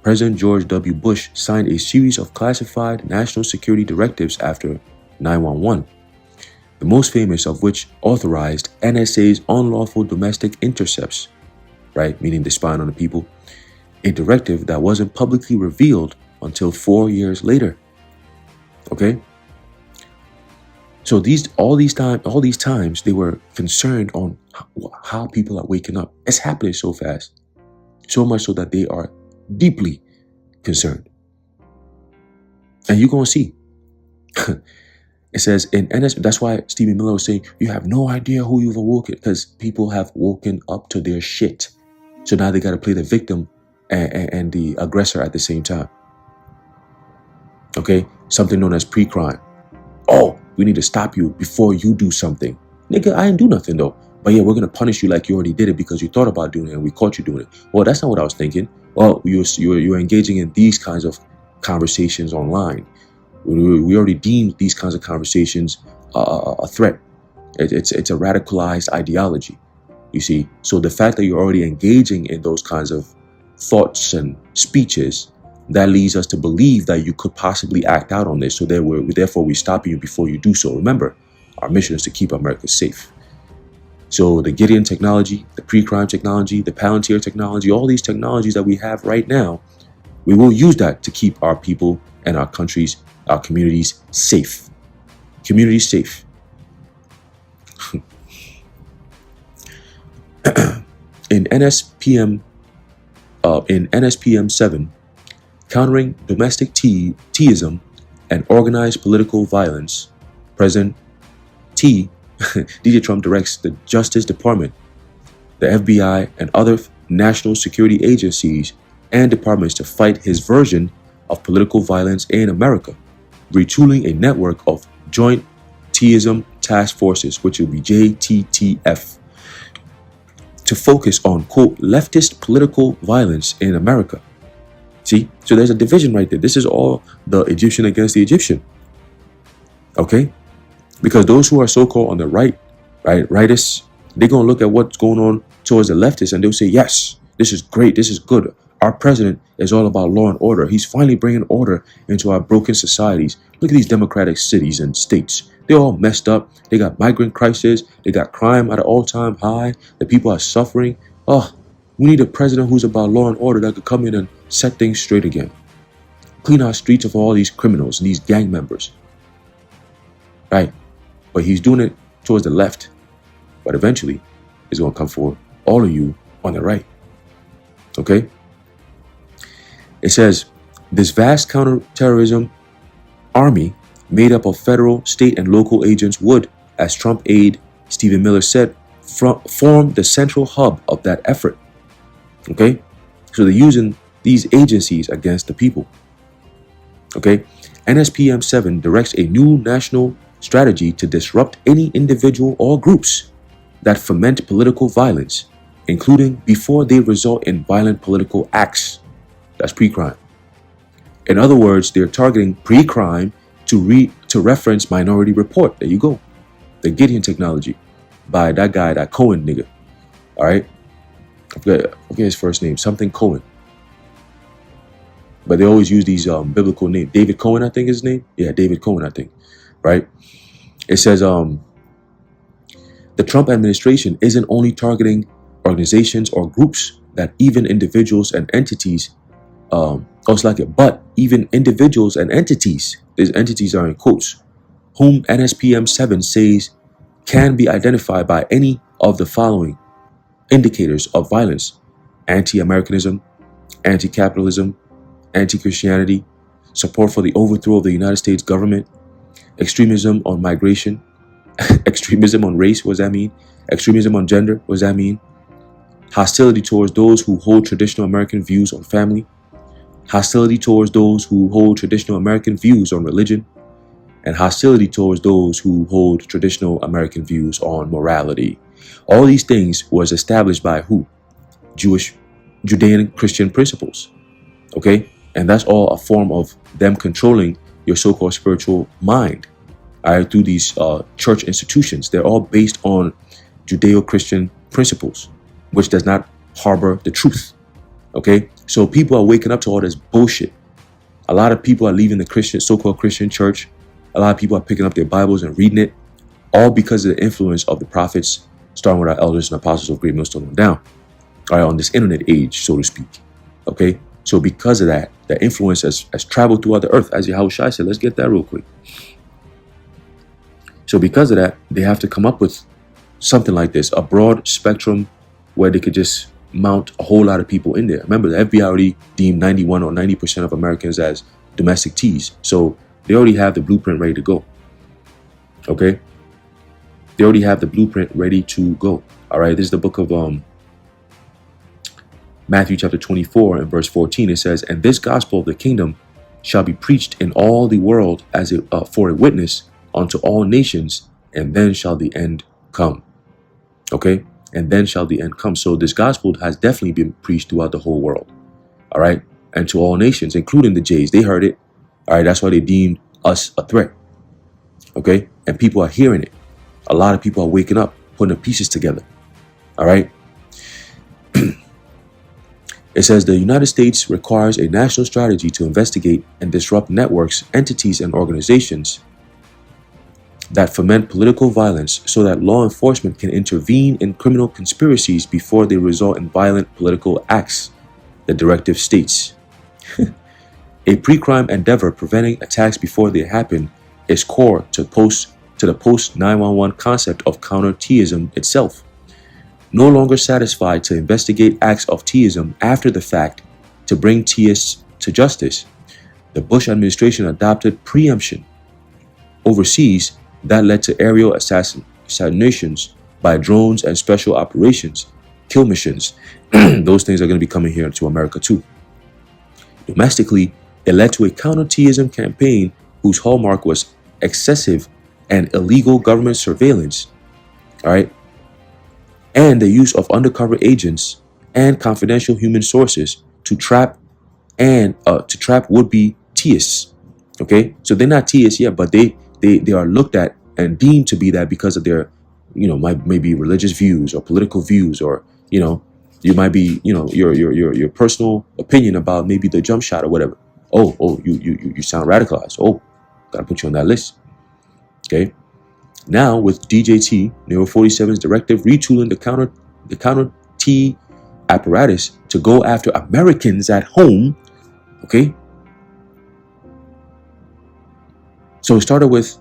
President George W. Bush signed a series of classified national security directives after 9/11, the most famous of which authorized NSA's unlawful domestic intercepts, right, meaning the spying on the people, a directive that wasn't publicly revealed until 4 years later. Okay? So all these times they were concerned on how people are waking up. It's happening so fast, so much so that they are deeply concerned. And you're gonna see. It says in NS, that's why Stephen Miller was saying, you have no idea who you've awoken, because people have woken up to their shit. So now they got to play the victim and the aggressor at the same time. Okay? Something known as pre-crime. Oh, we need to stop you before you do something. Nigga, I didn't do nothing though. But yeah, we're going to punish you like you already did it because you thought about doing it and we caught you doing it. Well, that's not what I was thinking. Well, you're engaging in these kinds of conversations online. We already deemed these kinds of conversations a threat. It's a radicalized ideology, you see. So the fact that you're already engaging in those kinds of thoughts and speeches, that leads us to believe that you could possibly act out on this. So therefore we stop you before you do so. Remember, our mission is to keep America safe. So the Gideon technology, the pre-crime technology, the Palantir technology, all these technologies that we have right now, we will use that to keep our people and our countries, our communities safe. Communities safe. In NSPM 7, countering domestic teaism and organized political violence, President DJ Trump directs the Justice Department, the FBI, and other national security agencies and departments to fight his version of political violence in America, retooling a network of joint teaism task forces, which will be JTTF, to focus on, quote, leftist political violence in America. See? So there's a division right there. This is all the Egyptian against the Egyptian. Okay? Because those who are so-called on the rightists, they're going to look at what's going on towards the leftists and they'll say, yes, this is great, this is good. Our president is all about law and order. He's finally bringing order into our broken societies. Look at these democratic cities and states. They're all messed up. They got migrant crisis. They got crime at an all-time high. The people are suffering. Oh, we need a president who's about law and order that could come in and set things straight again. Clean our streets of all these criminals and these gang members. Right? But he's doing it towards the left. But eventually, it's going to come for all of you on the right. Okay? It says, this vast counterterrorism army made up of federal, state, and local agents would, as Trump aide Stephen Miller said, form the central hub of that effort. Okay? So they're using these agencies against the people. Okay? NSPM 7 directs a new national strategy to disrupt any individual or groups that foment political violence, including before they result in violent political acts. That's pre-crime. In other words, they're targeting pre-crime to reference Minority Report. There you go. The Gideon technology by that guy, that Cohen nigga. All right? I forget his first name. Something Cohen. But they always use these biblical names. David Cohen, I think is his name. Yeah, David Cohen, I think. Right? It says the Trump administration isn't only targeting organizations or groups that even individuals and entities but even individuals and entities, these entities are in quotes, whom NSPM 7 says can be identified by any of the following indicators of violence: anti-Americanism, anti-capitalism, anti-Christianity, support for the overthrow of the United States government, extremism on migration, extremism on race, what does that mean? Extremism on gender, what does that mean? Hostility towards those who hold traditional American views on family, hostility towards those who hold traditional American views on religion, and hostility towards those who hold traditional American views on morality. All these things was established by who? Judean Christian principles. Okay? And that's all a form of them controlling your so-called spiritual mind. All right, through these church institutions. They're all based on Judeo-Christian principles, which does not harbor the truth. Okay? So people are waking up to all this bullshit. A lot of people are leaving the Christian, so-called Christian church. A lot of people are picking up their Bibles and reading it, all because of the influence of the prophets, starting with our elders and apostles of Great Millstone on down. All right, on this internet age, so to speak. Okay? So because of that, the influence has traveled throughout the earth. As Yahushua said, let's get that real quick. So because of that, they have to come up with something like this, a broad spectrum where they could just mount a whole lot of people in there. Remember, the FBI already deemed 91 or 90% of Americans as domestic T's. So they already have the blueprint ready to go. Okay? They already have the blueprint ready to go. All right, this is the book of Matthew chapter 24 and verse 14. It says, "And this gospel of the kingdom shall be preached in all the world as for a witness unto all nations, and then shall the end come." Okay? And then shall the end come. So this gospel has definitely been preached throughout the whole world. All right? And to all nations, including the Jays. They heard it. All right? That's why they deemed us a threat. Okay? And people are hearing it. A lot of people are waking up, putting the pieces together. All right? It says the United States requires a national strategy to investigate and disrupt networks, entities, and organizations that foment political violence so that law enforcement can intervene in criminal conspiracies before they result in violent political acts, the directive states. A pre-crime endeavor preventing attacks before they happen is core to the post-911 concept of counter-Teism itself. No longer satisfied to investigate acts of Teism after the fact to bring Teists to justice, the Bush administration adopted preemption overseas that led to aerial assassinations by drones and special operations, kill missions. Those things are going to be coming here to America too. Domestically, it led to a counter-Teism campaign whose hallmark was excessive and illegal government surveillance. All right. And the use of undercover agents and confidential human sources to trap would-be Teists. Okay, so they're not Teists yet, but they are looked at and deemed to be that because of their, maybe religious views or political views, or you might be, your personal opinion about maybe the jump shot or whatever. You sound radicalized. Oh, gotta put you on that list. Okay. Now, with DJT, Nero 47's directive retooling the counter T apparatus to go after Americans at home. Okay. So it started with,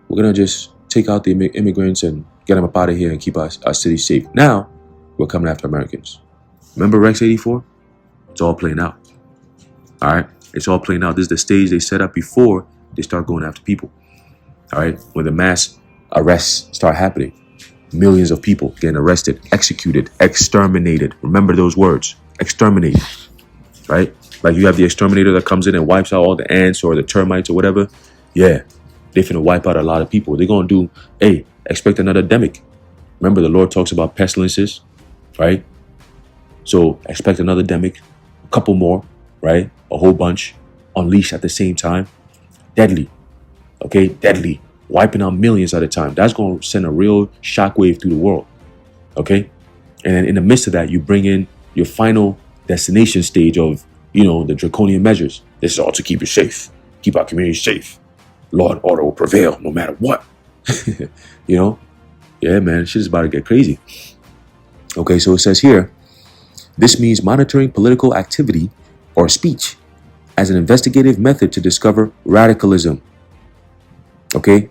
we're going to just take out the immigrants and get them up out of here and keep our city safe. Now, we're coming after Americans. Remember Rex 84? It's all playing out. All right. It's all playing out. This is the stage they set up before they start going after people. All right, when the mass arrests start happening, millions of people getting arrested, executed, exterminated. Remember those words, exterminated, right? Like you have the exterminator that comes in and wipes out all the ants or the termites or whatever. Yeah, they're finna wipe out a lot of people. They're gonna do, expect another demic. Remember the Lord talks about pestilences, right? So expect another demic, a couple more, right? A whole bunch unleashed at the same time. Deadly. Okay, deadly, wiping out millions at a time. That's going to send a real shockwave through the world. Okay, and then in the midst of that, you bring in your final destination stage of, the draconian measures. This is all to keep you safe, keep our community safe. Law and order will prevail no matter what. Yeah, man, shit is about to get crazy. Okay, so it says here, this means monitoring political activity or speech as an investigative method to discover radicalism. Okay,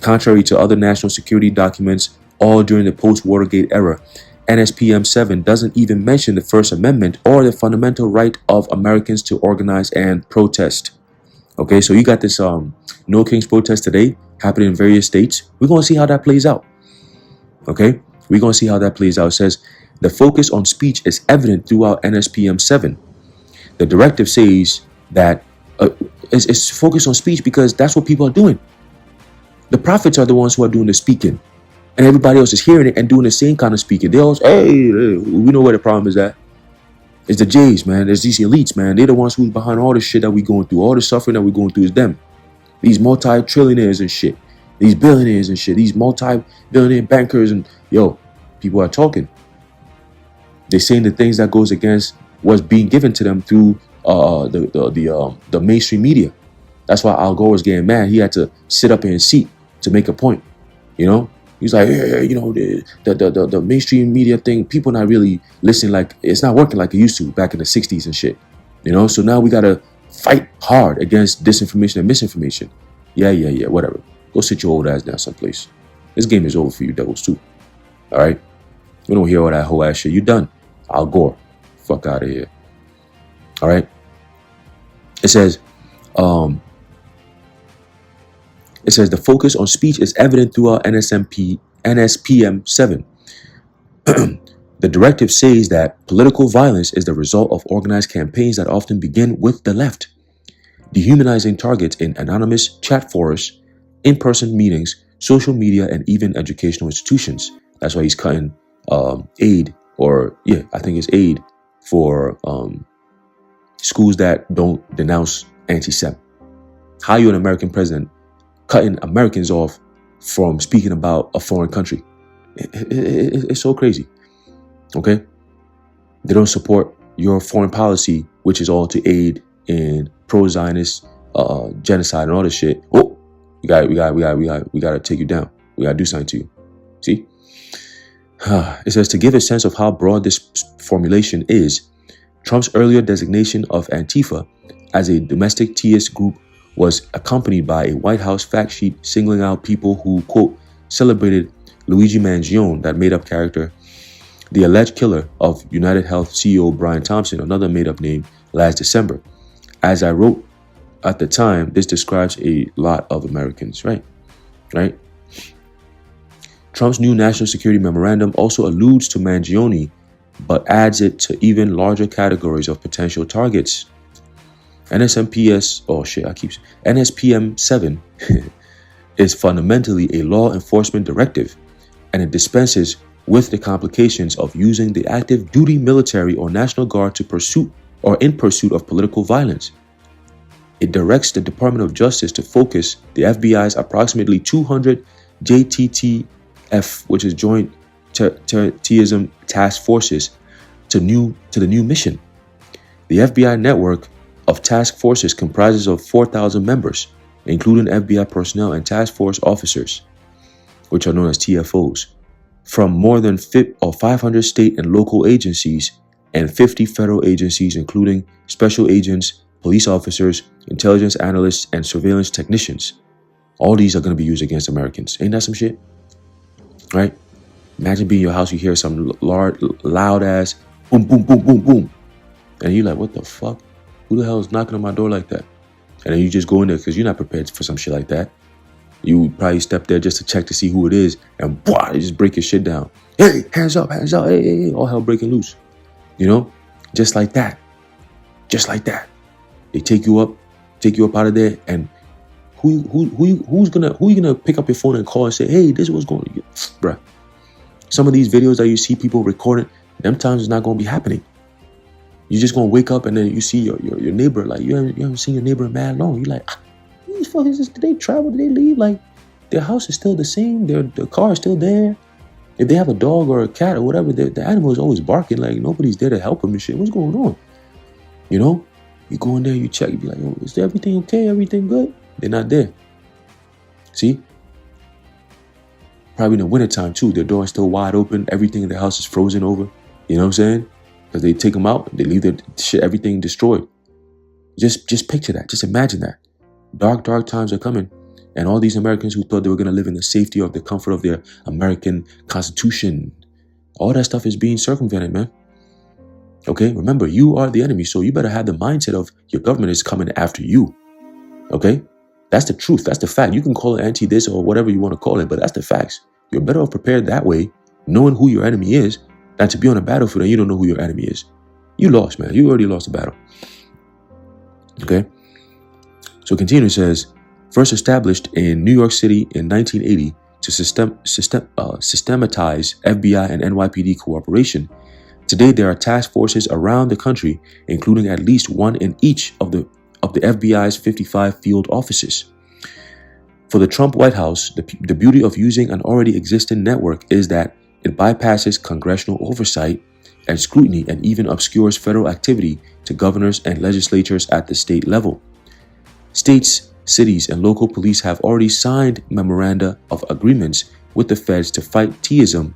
contrary to other national security documents, all during the post-Watergate era, NSPM 7 doesn't even mention the First Amendment or the fundamental right of Americans to organize and protest. Okay, so you got this No Kings protest today happening in various states. We're going to see how that plays out. Okay, we're going to see how that plays out. It says the focus on speech is evident throughout NSPM 7. The directive says that it's focused on speech because that's what people are doing. The prophets are the ones who are doing the speaking, and everybody else is hearing it and doing the same kind of speaking. They all say, hey, we know where the problem is at. It's the Jays, man. There's these elites, man. They're the ones who's behind all the shit that we're going through. All the suffering that we're going through is them. These multi-trillionaires and shit. These billionaires and shit. These multi-billionaire bankers and people are talking. They're saying the things that goes against what's being given to them through the mainstream media. That's why Al Gore was getting mad. He had to sit up in his seat to make a point. He's like, the mainstream media thing, people not really listening, like it's not working like it used to back in the 60s and shit. So now we gotta fight hard against disinformation and misinformation. Yeah, whatever. Go sit your old ass down someplace. This game is over for you devils too. All right? We don't hear all that whole ass shit. You done. Al Gore. Fuck out of here. All right? It says the focus on speech is evident throughout NSPM 7. The directive says that political violence is the result of organized campaigns that often begin with the left, dehumanizing targets in anonymous chat forums, in-person meetings, social media, and even educational institutions. That's why he's cutting aid, I think it's aid for schools that don't denounce anti-Sem. How are you an American president cutting Americans off from speaking about a foreign country? It's so crazy. Okay? They don't support your foreign policy, which is all to aid in pro-Zionist genocide and all this shit. Oh, we got to take you down. We got to do something to you. See? It says to give a sense of how broad this formulation is, Trump's earlier designation of Antifa as a domestic terrorist group was accompanied by a White House fact sheet singling out people who, quote, celebrated Luigi Mangione, that made-up character, the alleged killer of United Health CEO Brian Thompson, another made-up name, last December. As I wrote at the time, this describes a lot of Americans, right? Trump's new national security memorandum also alludes to Mangione, but adds it to even larger categories of potential targets. NSPM 7 is fundamentally a law enforcement directive, and it dispenses with the complications of using the active duty military or National Guard to pursue or in pursuit of political violence. It directs the Department of Justice to focus the FBI's approximately 200 JTTF, which is Joint Terrorism Task Forces, to the new mission. The FBI network of task forces comprises of 4,000 members, including FBI personnel and task force officers, which are known as TFOs, from more than 500 state and local agencies and 50 federal agencies, including special agents, police officers, intelligence analysts, and surveillance technicians. All these are going to be used against Americans. Ain't that some shit? Right? Imagine being in your house, you hear some loud ass boom, boom, boom, boom, boom. And you're like, what the fuck? Who the hell is knocking on my door like that? And then you just go in there because you're not prepared for some shit like that. You probably step there just to check to see who it is, and they just break your shit down. Hey, hands up, hey, all hell breaking loose. Just like that. They take you up out of there, and who's gonna pick up your phone and call and say, hey, this is what's going on? Bruh. Some of these videos that you see people recording, them times is not gonna be happening. You're just gonna wake up and then you see your neighbor, like you haven't seen your neighbor in mad long. You're like, who the fuck is this? Did they travel? Did they leave? Like, their house is still the same. Their car is still there. If they have a dog or a cat or whatever, the animal is always barking. Like, nobody's there to help them and shit. What's going on? You go in there, you check, you be like, is everything okay? Everything good? They're not there. See? Probably in the wintertime too. Their door is still wide open. Everything in the house is frozen over. You know what I'm saying? Because they take them out, they leave their shit, everything destroyed. Just picture that. Just imagine that. Dark times are coming. And all these Americans who thought they were going to live in the safety of the comfort of their American Constitution, All that stuff is being circumvented, man. Okay, remember, you are the enemy, so you better have the mindset of your government is coming after you. Okay, that's the truth. That's the fact. You can call it anti this or whatever you want to call it, but that's the facts. You're better off prepared that way, knowing who your enemy is, than to be on a battlefield and you don't know who your enemy is. You lost, man. You already lost the battle. Okay, so continue, says, first established in New York City in 1980 to systematize FBI and NYPD cooperation. Today, there are task forces around the country, including at least one in each of the FBI's 55 field offices. For the Trump White House, the beauty of using an already existing network is that it bypasses congressional oversight and scrutiny and even obscures federal activity to governors and legislatures at the state level. States, cities, and local police have already signed memoranda of agreements with the feds to fight T-ism,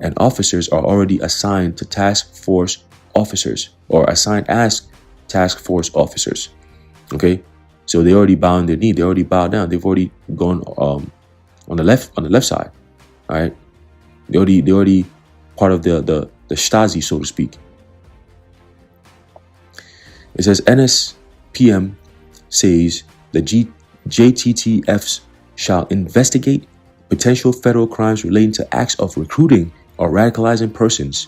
and officers are already assigned to task force officers or assigned as task force officers. Okay, so they already bowed their knee. They already bowed down. They've already gone on the left side. All right, they already part of the Stasi, so to speak. It says NSPM says the JTTFs shall investigate potential federal crimes relating to acts of recruiting or radicalizing persons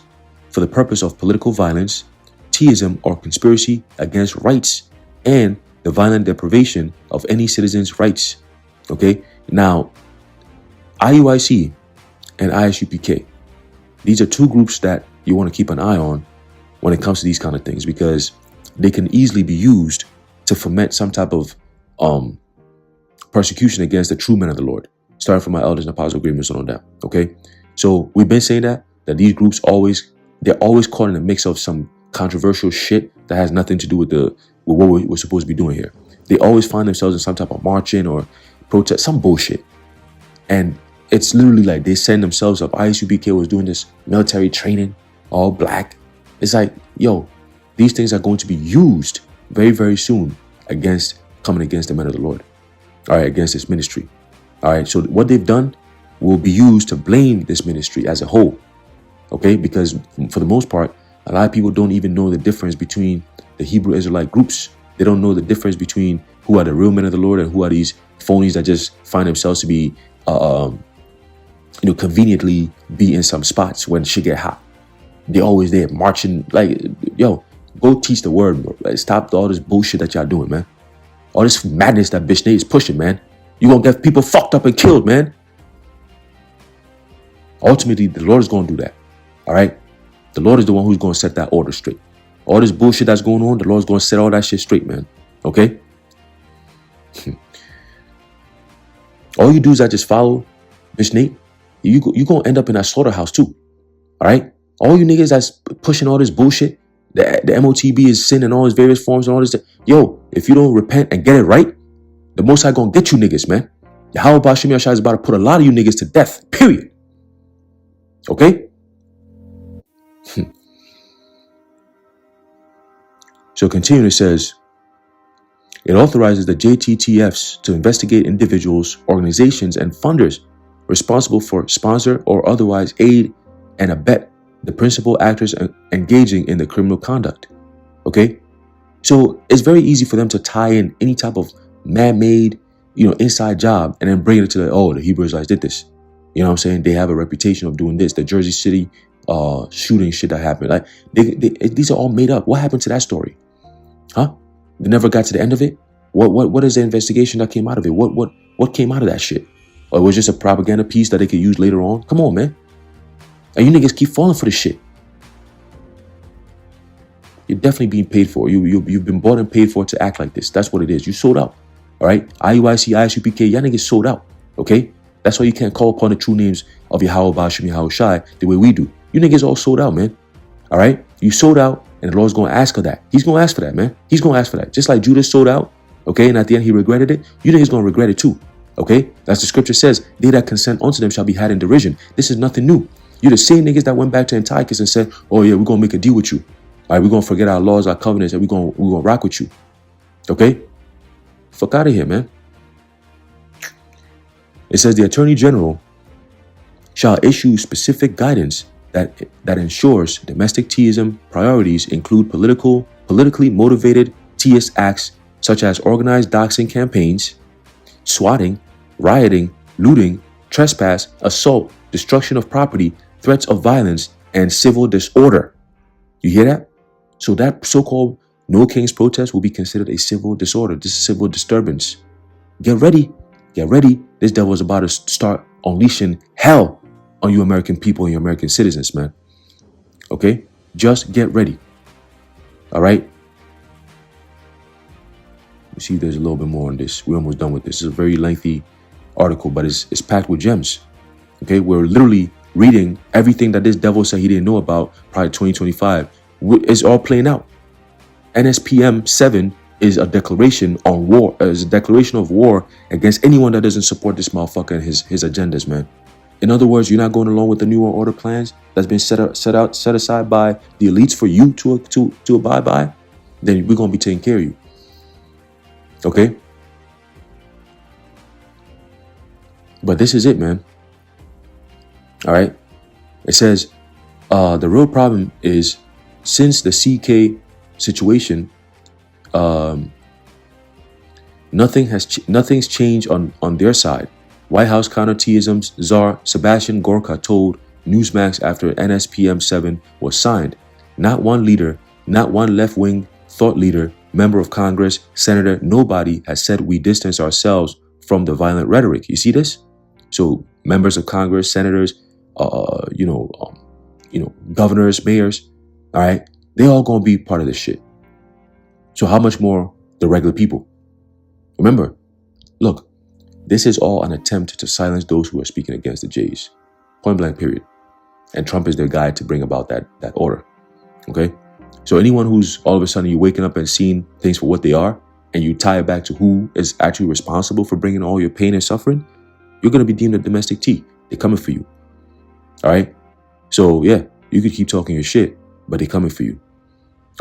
for the purpose of political violence, T-ism, or conspiracy against rights, and the violent deprivation of any citizen's rights. Okay, now IUIC and ISUPK, these are two groups that you want to keep an eye on when it comes to these kind of things, because they can easily be used to foment some type of persecution against the true men of the Lord, starting from my elders and apostles agreements on down. Okay, so we've been saying that these groups they're always caught in a mix of some controversial shit that has nothing to do with what we're supposed to be doing here. They always find themselves in some type of marching or protest, some bullshit, and it's literally like they send themselves up. ISUPK was doing this military training, all black. It's like, yo, these things are going to be used very, very soon coming against the men of the Lord. All right, against this ministry. All right, so what they've done will be used to blame this ministry as a whole. Okay, because for the most part, a lot of people don't even know the difference between the Hebrew Israelite groups. They don't know the difference between who are the real men of the Lord and who are these phonies that just find themselves to be, conveniently be in some spots when shit get hot. They always there marching. Like, yo, go teach the word, bro. Like, stop all this bullshit that y'all doing, man. All this madness that bitch Nate is pushing, man. You gonna get people fucked up and killed, man. Ultimately, the Lord is gonna do that. All right, the Lord is the one who's gonna set that order straight. All this bullshit that's going on, the Lord's gonna set all that shit straight, man. Okay. All you do is just follow bitch Nate. You gonna end up in that slaughterhouse too. All right. All you niggas that's pushing all this bullshit, the MOTB is sin in all its various forms and all this. Yo, if you don't repent and get it right, the Most High gonna get you niggas, man. Yahweh Bashim Yashai is about to put a lot of you niggas to death. Period. Okay. So continuing, it says, it authorizes the JTTFs to investigate individuals, organizations, and funders responsible for sponsor or otherwise aid and abet the principal actors engaging in the criminal conduct. Okay? So it's very easy for them to tie in any type of man-made, inside job and then bring it to the Hebrew Israelites did this. You know what I'm saying? They have a reputation of doing this. The Jersey City shooting shit that happened. Like these are all made up. What happened to that story? Huh? They never got to the end of it? What is the investigation that came out of it? What came out of that shit? Or it was just a propaganda piece that they could use later on? Come on, man. And you niggas keep falling for this shit. You're definitely being paid for. You've been bought and paid for to act like this. That's what it is. You sold out. All right? IUIC, ISUPK, y'all niggas sold out. Okay? That's why you can't call upon the true names of Yahweh Bashim Yahweh Shai the way we do. You niggas all sold out, man. All right? You sold out, and the Lord's going to ask for that. He's going to ask for that, man. He's going to ask for that. Just like Judas sold out, okay, and at the end he regretted it, you niggas going to regret it too. Okay? As the scripture says, they that consent unto them shall be had in derision. This is nothing new. You're the same niggas that went back to Antiochus and said, oh yeah, we're going to make a deal with you. All right, we're going to forget our laws, our covenants, and we're going to rock with you. Okay? Fuck out of here, man. It says the Attorney General shall issue specific guidance that ensures domestic Teaism priorities include politically motivated Teist acts such as organized doxing campaigns, swatting, rioting, looting, trespass, assault, destruction of property, threats of violence, and civil disorder. You hear that? So that so-called No Kings protest will be considered a civil disorder. This is civil disturbance. Get ready. Get ready. This devil is about to start unleashing hell on you American people and you American citizens, man. Okay? Just get ready. All right? You see, there's a little bit more on this. We're almost done with this. It's a very lengthy article, but it's packed with gems. Okay? We're literally reading everything that this devil said he didn't know about prior to 2025. It's all playing out. NSPM 7 is a declaration on war, is a declaration of war against anyone that doesn't support this motherfucker and his agendas, man. In other words, you're not going along with the New World Order plans that's been set aside by the elites for you to abide by, then we're gonna be taking care of you. Okay? But this is it, man. All right? It says, the real problem is since the CK situation, nothing's changed on their side. White House counter-Teism's czar Sebastian Gorka told Newsmax after NSPM 7 was signed, not one leader, not one left-wing thought leader, member of Congress, senator, nobody has said we distance ourselves from the violent rhetoric. You see this? So members of Congress, senators, governors, mayors, all right, they all gonna be part of this shit. So how much more the regular people? Remember, look, this is all an attempt to silence those who are speaking against the Jays. Point blank, period. And Trump is their guy to bring about that order. Okay? So anyone who's all of a sudden you waking up and seeing things for what they are, and you tie it back to who is actually responsible for bringing all your pain and suffering, you're going to be deemed a domestic T. They're coming for you. All right? So yeah, you could keep talking your shit, but they're coming for you.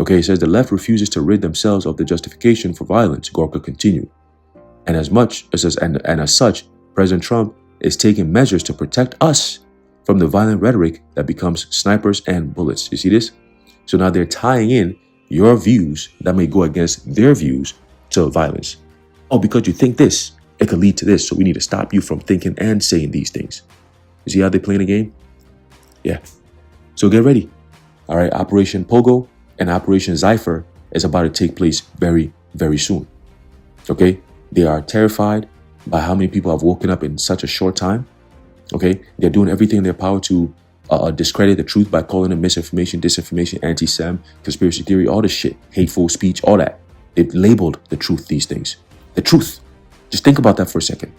Okay, it says the left refuses to rid themselves of the justification for violence, Gorka continued. And as such, President Trump is taking measures to protect us from the violent rhetoric that becomes snipers and bullets. You see this? So now they're tying in your views that may go against their views to violence. Oh, because you think this, it could lead to this. So we need to stop you from thinking and saying these things. You see how they're playing the game? Yeah. So get ready. All right, Operation Pogo and Operation Cypher is about to take place very, very soon. Okay? They are terrified by how many people have woken up in such a short time. Okay? They're doing everything in their power to discredit the truth by calling it misinformation, disinformation, anti-Sem, conspiracy theory, all this shit, hateful speech, all that. They've labeled the truth these things. The truth. Just think about that for a second.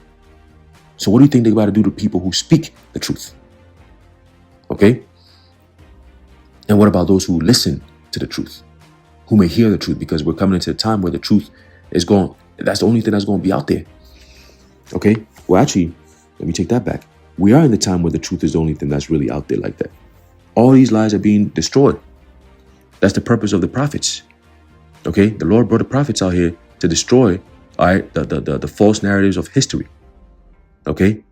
So what do you think they're about to do to people who speak the truth? Okay? And what about those who listen to the truth? Who may hear the truth? Because we're coming into a time where the truth is going, that's the only thing that's going to be out there. Okay? Well, actually, let me take that back. We are in the time where the truth is the only thing that's really out there like that. All these lies are being destroyed. That's the purpose of the prophets. Okay? The Lord brought the prophets out here to destroy, all right, the false narratives of history. Okay?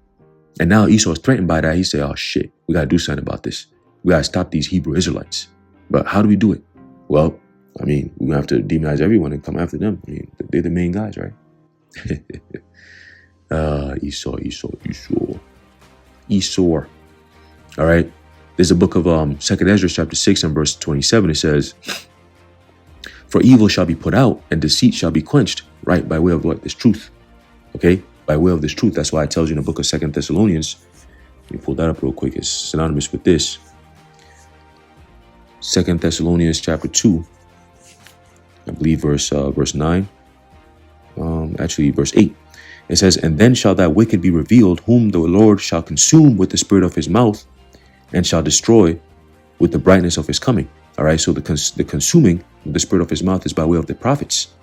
And now Esau is threatened by that. He said, oh shit, we got to do something about this. We got to stop these Hebrew Israelites. But how do we do it? Well, I mean, we're going to have to demonize everyone and come after them. I mean, they're the main guys, right? Esau. All right. There's a book of 2nd Ezra chapter 6 and verse 27. It says, for evil shall be put out and deceit shall be quenched, right? By way of what? This truth. Okay? By way of this truth. That's why it tells you in the book of 2nd Thessalonians. Let me pull that up real quick. It's synonymous with this. 2nd Thessalonians chapter 2. I believe verse 9. Actually, verse 8. It says, and then shall that wicked be revealed, whom the Lord shall consume with the spirit of his mouth, and shall destroy with the brightness of his coming. All right, so the consuming with the spirit of his mouth is by way of the prophets.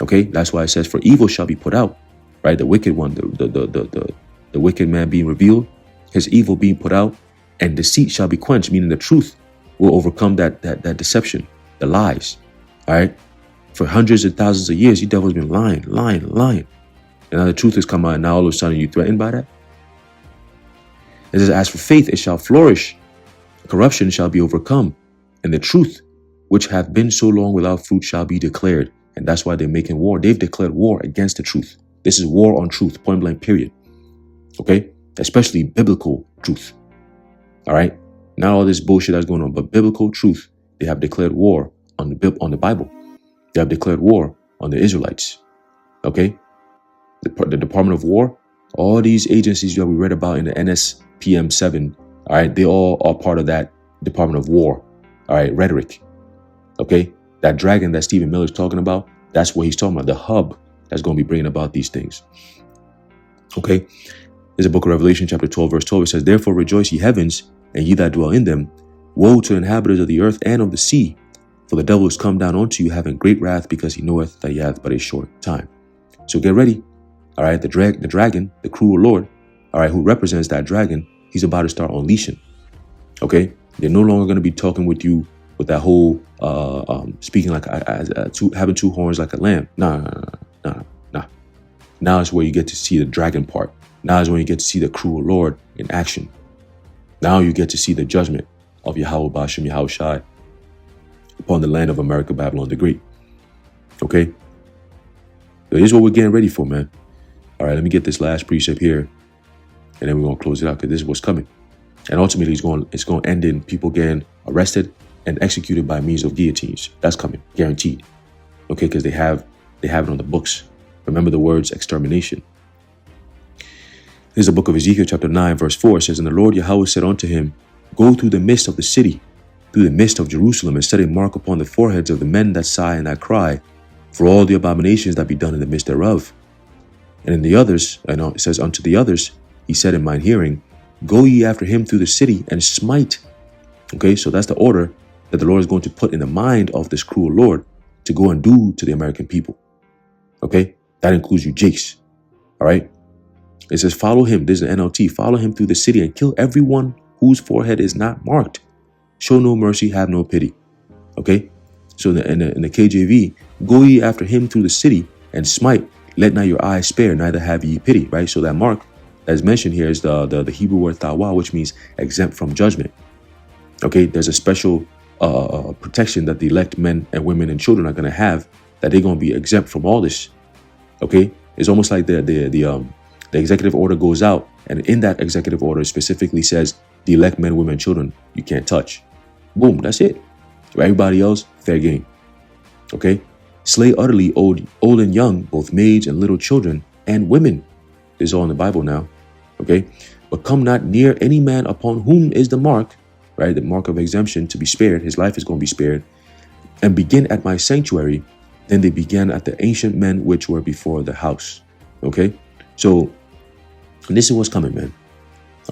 Okay, that's why it says, for evil shall be put out. Right, the wicked one, the wicked man being revealed, his evil being put out, and deceit shall be quenched, meaning the truth will overcome that deception, the lies. All right, for hundreds of thousands of years, you devils been lying. And now the truth has come out, and now all of a sudden you're threatened by that. It says, as for faith, it shall flourish. Corruption shall be overcome, and the truth, which hath been so long without fruit, shall be declared. And that's why they're making war. They've declared war against the truth. This is war on truth, point blank, period. Okay? Especially biblical truth. All right? Not all this bullshit that's going on, but biblical truth. They have declared war on the Bible. They have declared war on the Israelites. Okay? The Department of War, all these agencies that we read about in the NSPM 7, all right, they all are part of that Department of War, all right, rhetoric. Okay? That dragon that Stephen Miller's talking about, that's what he's talking about, the hub that's going to be bringing about these things. Okay? There's a book of Revelation, chapter 12, verse 12. It says, therefore rejoice, ye heavens, and ye that dwell in them. Woe to the inhabitants of the earth and of the sea, for the devil is come down unto you, having great wrath, because he knoweth that he hath but a short time. So get ready. All right, the dragon, the cruel Lord, all right, who represents that dragon, he's about to start unleashing. Okay? They're no longer going to be talking with you with that whole speaking like having two horns like a lamb. Nah. Now is where you get to see the dragon part. Now is when you get to see the cruel Lord in action. Now you get to see the judgment of Yahweh Bashem Yahweh Shai upon the land of America, Babylon the Great. Okay? So here's what we're getting ready for, man. All right, let me get this last precept here, and then we're going to close it out, because this is what's coming. And ultimately, it's going to end in people getting arrested and executed by means of guillotines. That's coming, guaranteed. Okay, because they have it on the books. Remember the words extermination. This is the book of Ezekiel, chapter 9, verse 4. It says, and the Lord Yahweh said unto him, go through the midst of the city, through the midst of Jerusalem, and set a mark upon the foreheads of the men that sigh and that cry, for all the abominations that be done in the midst thereof. And in the others, it says, unto the others, he said in mine hearing, go ye after him through the city and smite. Okay, so that's the order that the Lord is going to put in the mind of this cruel Lord to go and do to the American people. Okay, that includes you, Jace. All right. It says, follow him. There's an NLT. Follow him through the city and kill everyone whose forehead is not marked. Show no mercy, have no pity. Okay. So in the KJV, go ye after him through the city and smite. Let not your eyes spare, neither have ye pity. Right. So that mark that is mentioned here is the Hebrew word tawa, which means exempt from judgment. Okay. There's a special protection that the elect men and women and children are going to have, that they're going to be exempt from all this. Okay. It's almost like the executive order goes out, and in that executive order specifically says the elect men, women, and children you can't touch. Boom, that's it. For everybody else, fair game. Okay? Slay utterly old and young, both maids and little children and women. This is all in the Bible now. Okay? But come not near any man upon whom is the mark, right? The mark of exemption, to be spared. His life is going to be spared. And begin at my sanctuary. Then they began at the ancient men which were before the house. Okay? So, this is what's coming, man.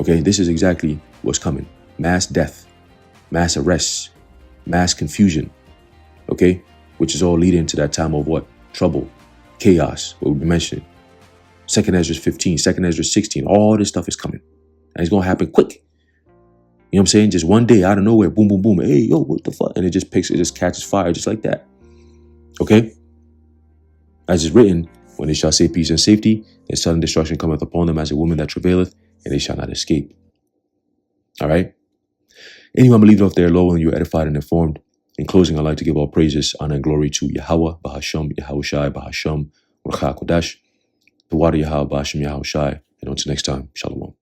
Okay? This is exactly what's coming. Mass death, mass arrests, mass confusion. Okay? Which is all leading to that time of what? Trouble, chaos, what we've been mentioning. 2nd Ezra 15, 2nd Ezra 16, all this stuff is coming. And it's going to happen quick. You know what I'm saying? Just one day out of nowhere, boom, boom, boom. Hey, yo, what the fuck? And it just catches fire just like that. Okay? As is written, when they shall say peace and safety, and sudden destruction cometh upon them as a woman that travaileth, and they shall not escape. All right? Anyway, I'm going to leave it off there, Lord, when you're edified and informed. In closing, I'd like to give all praises, honor, and glory to Yahweh, Bahasham, Yahweh Shai, Bahasham, Urcha Kodash, the water Yahweh, Bahasham, Yahweh Shai. And until next time, Shalom.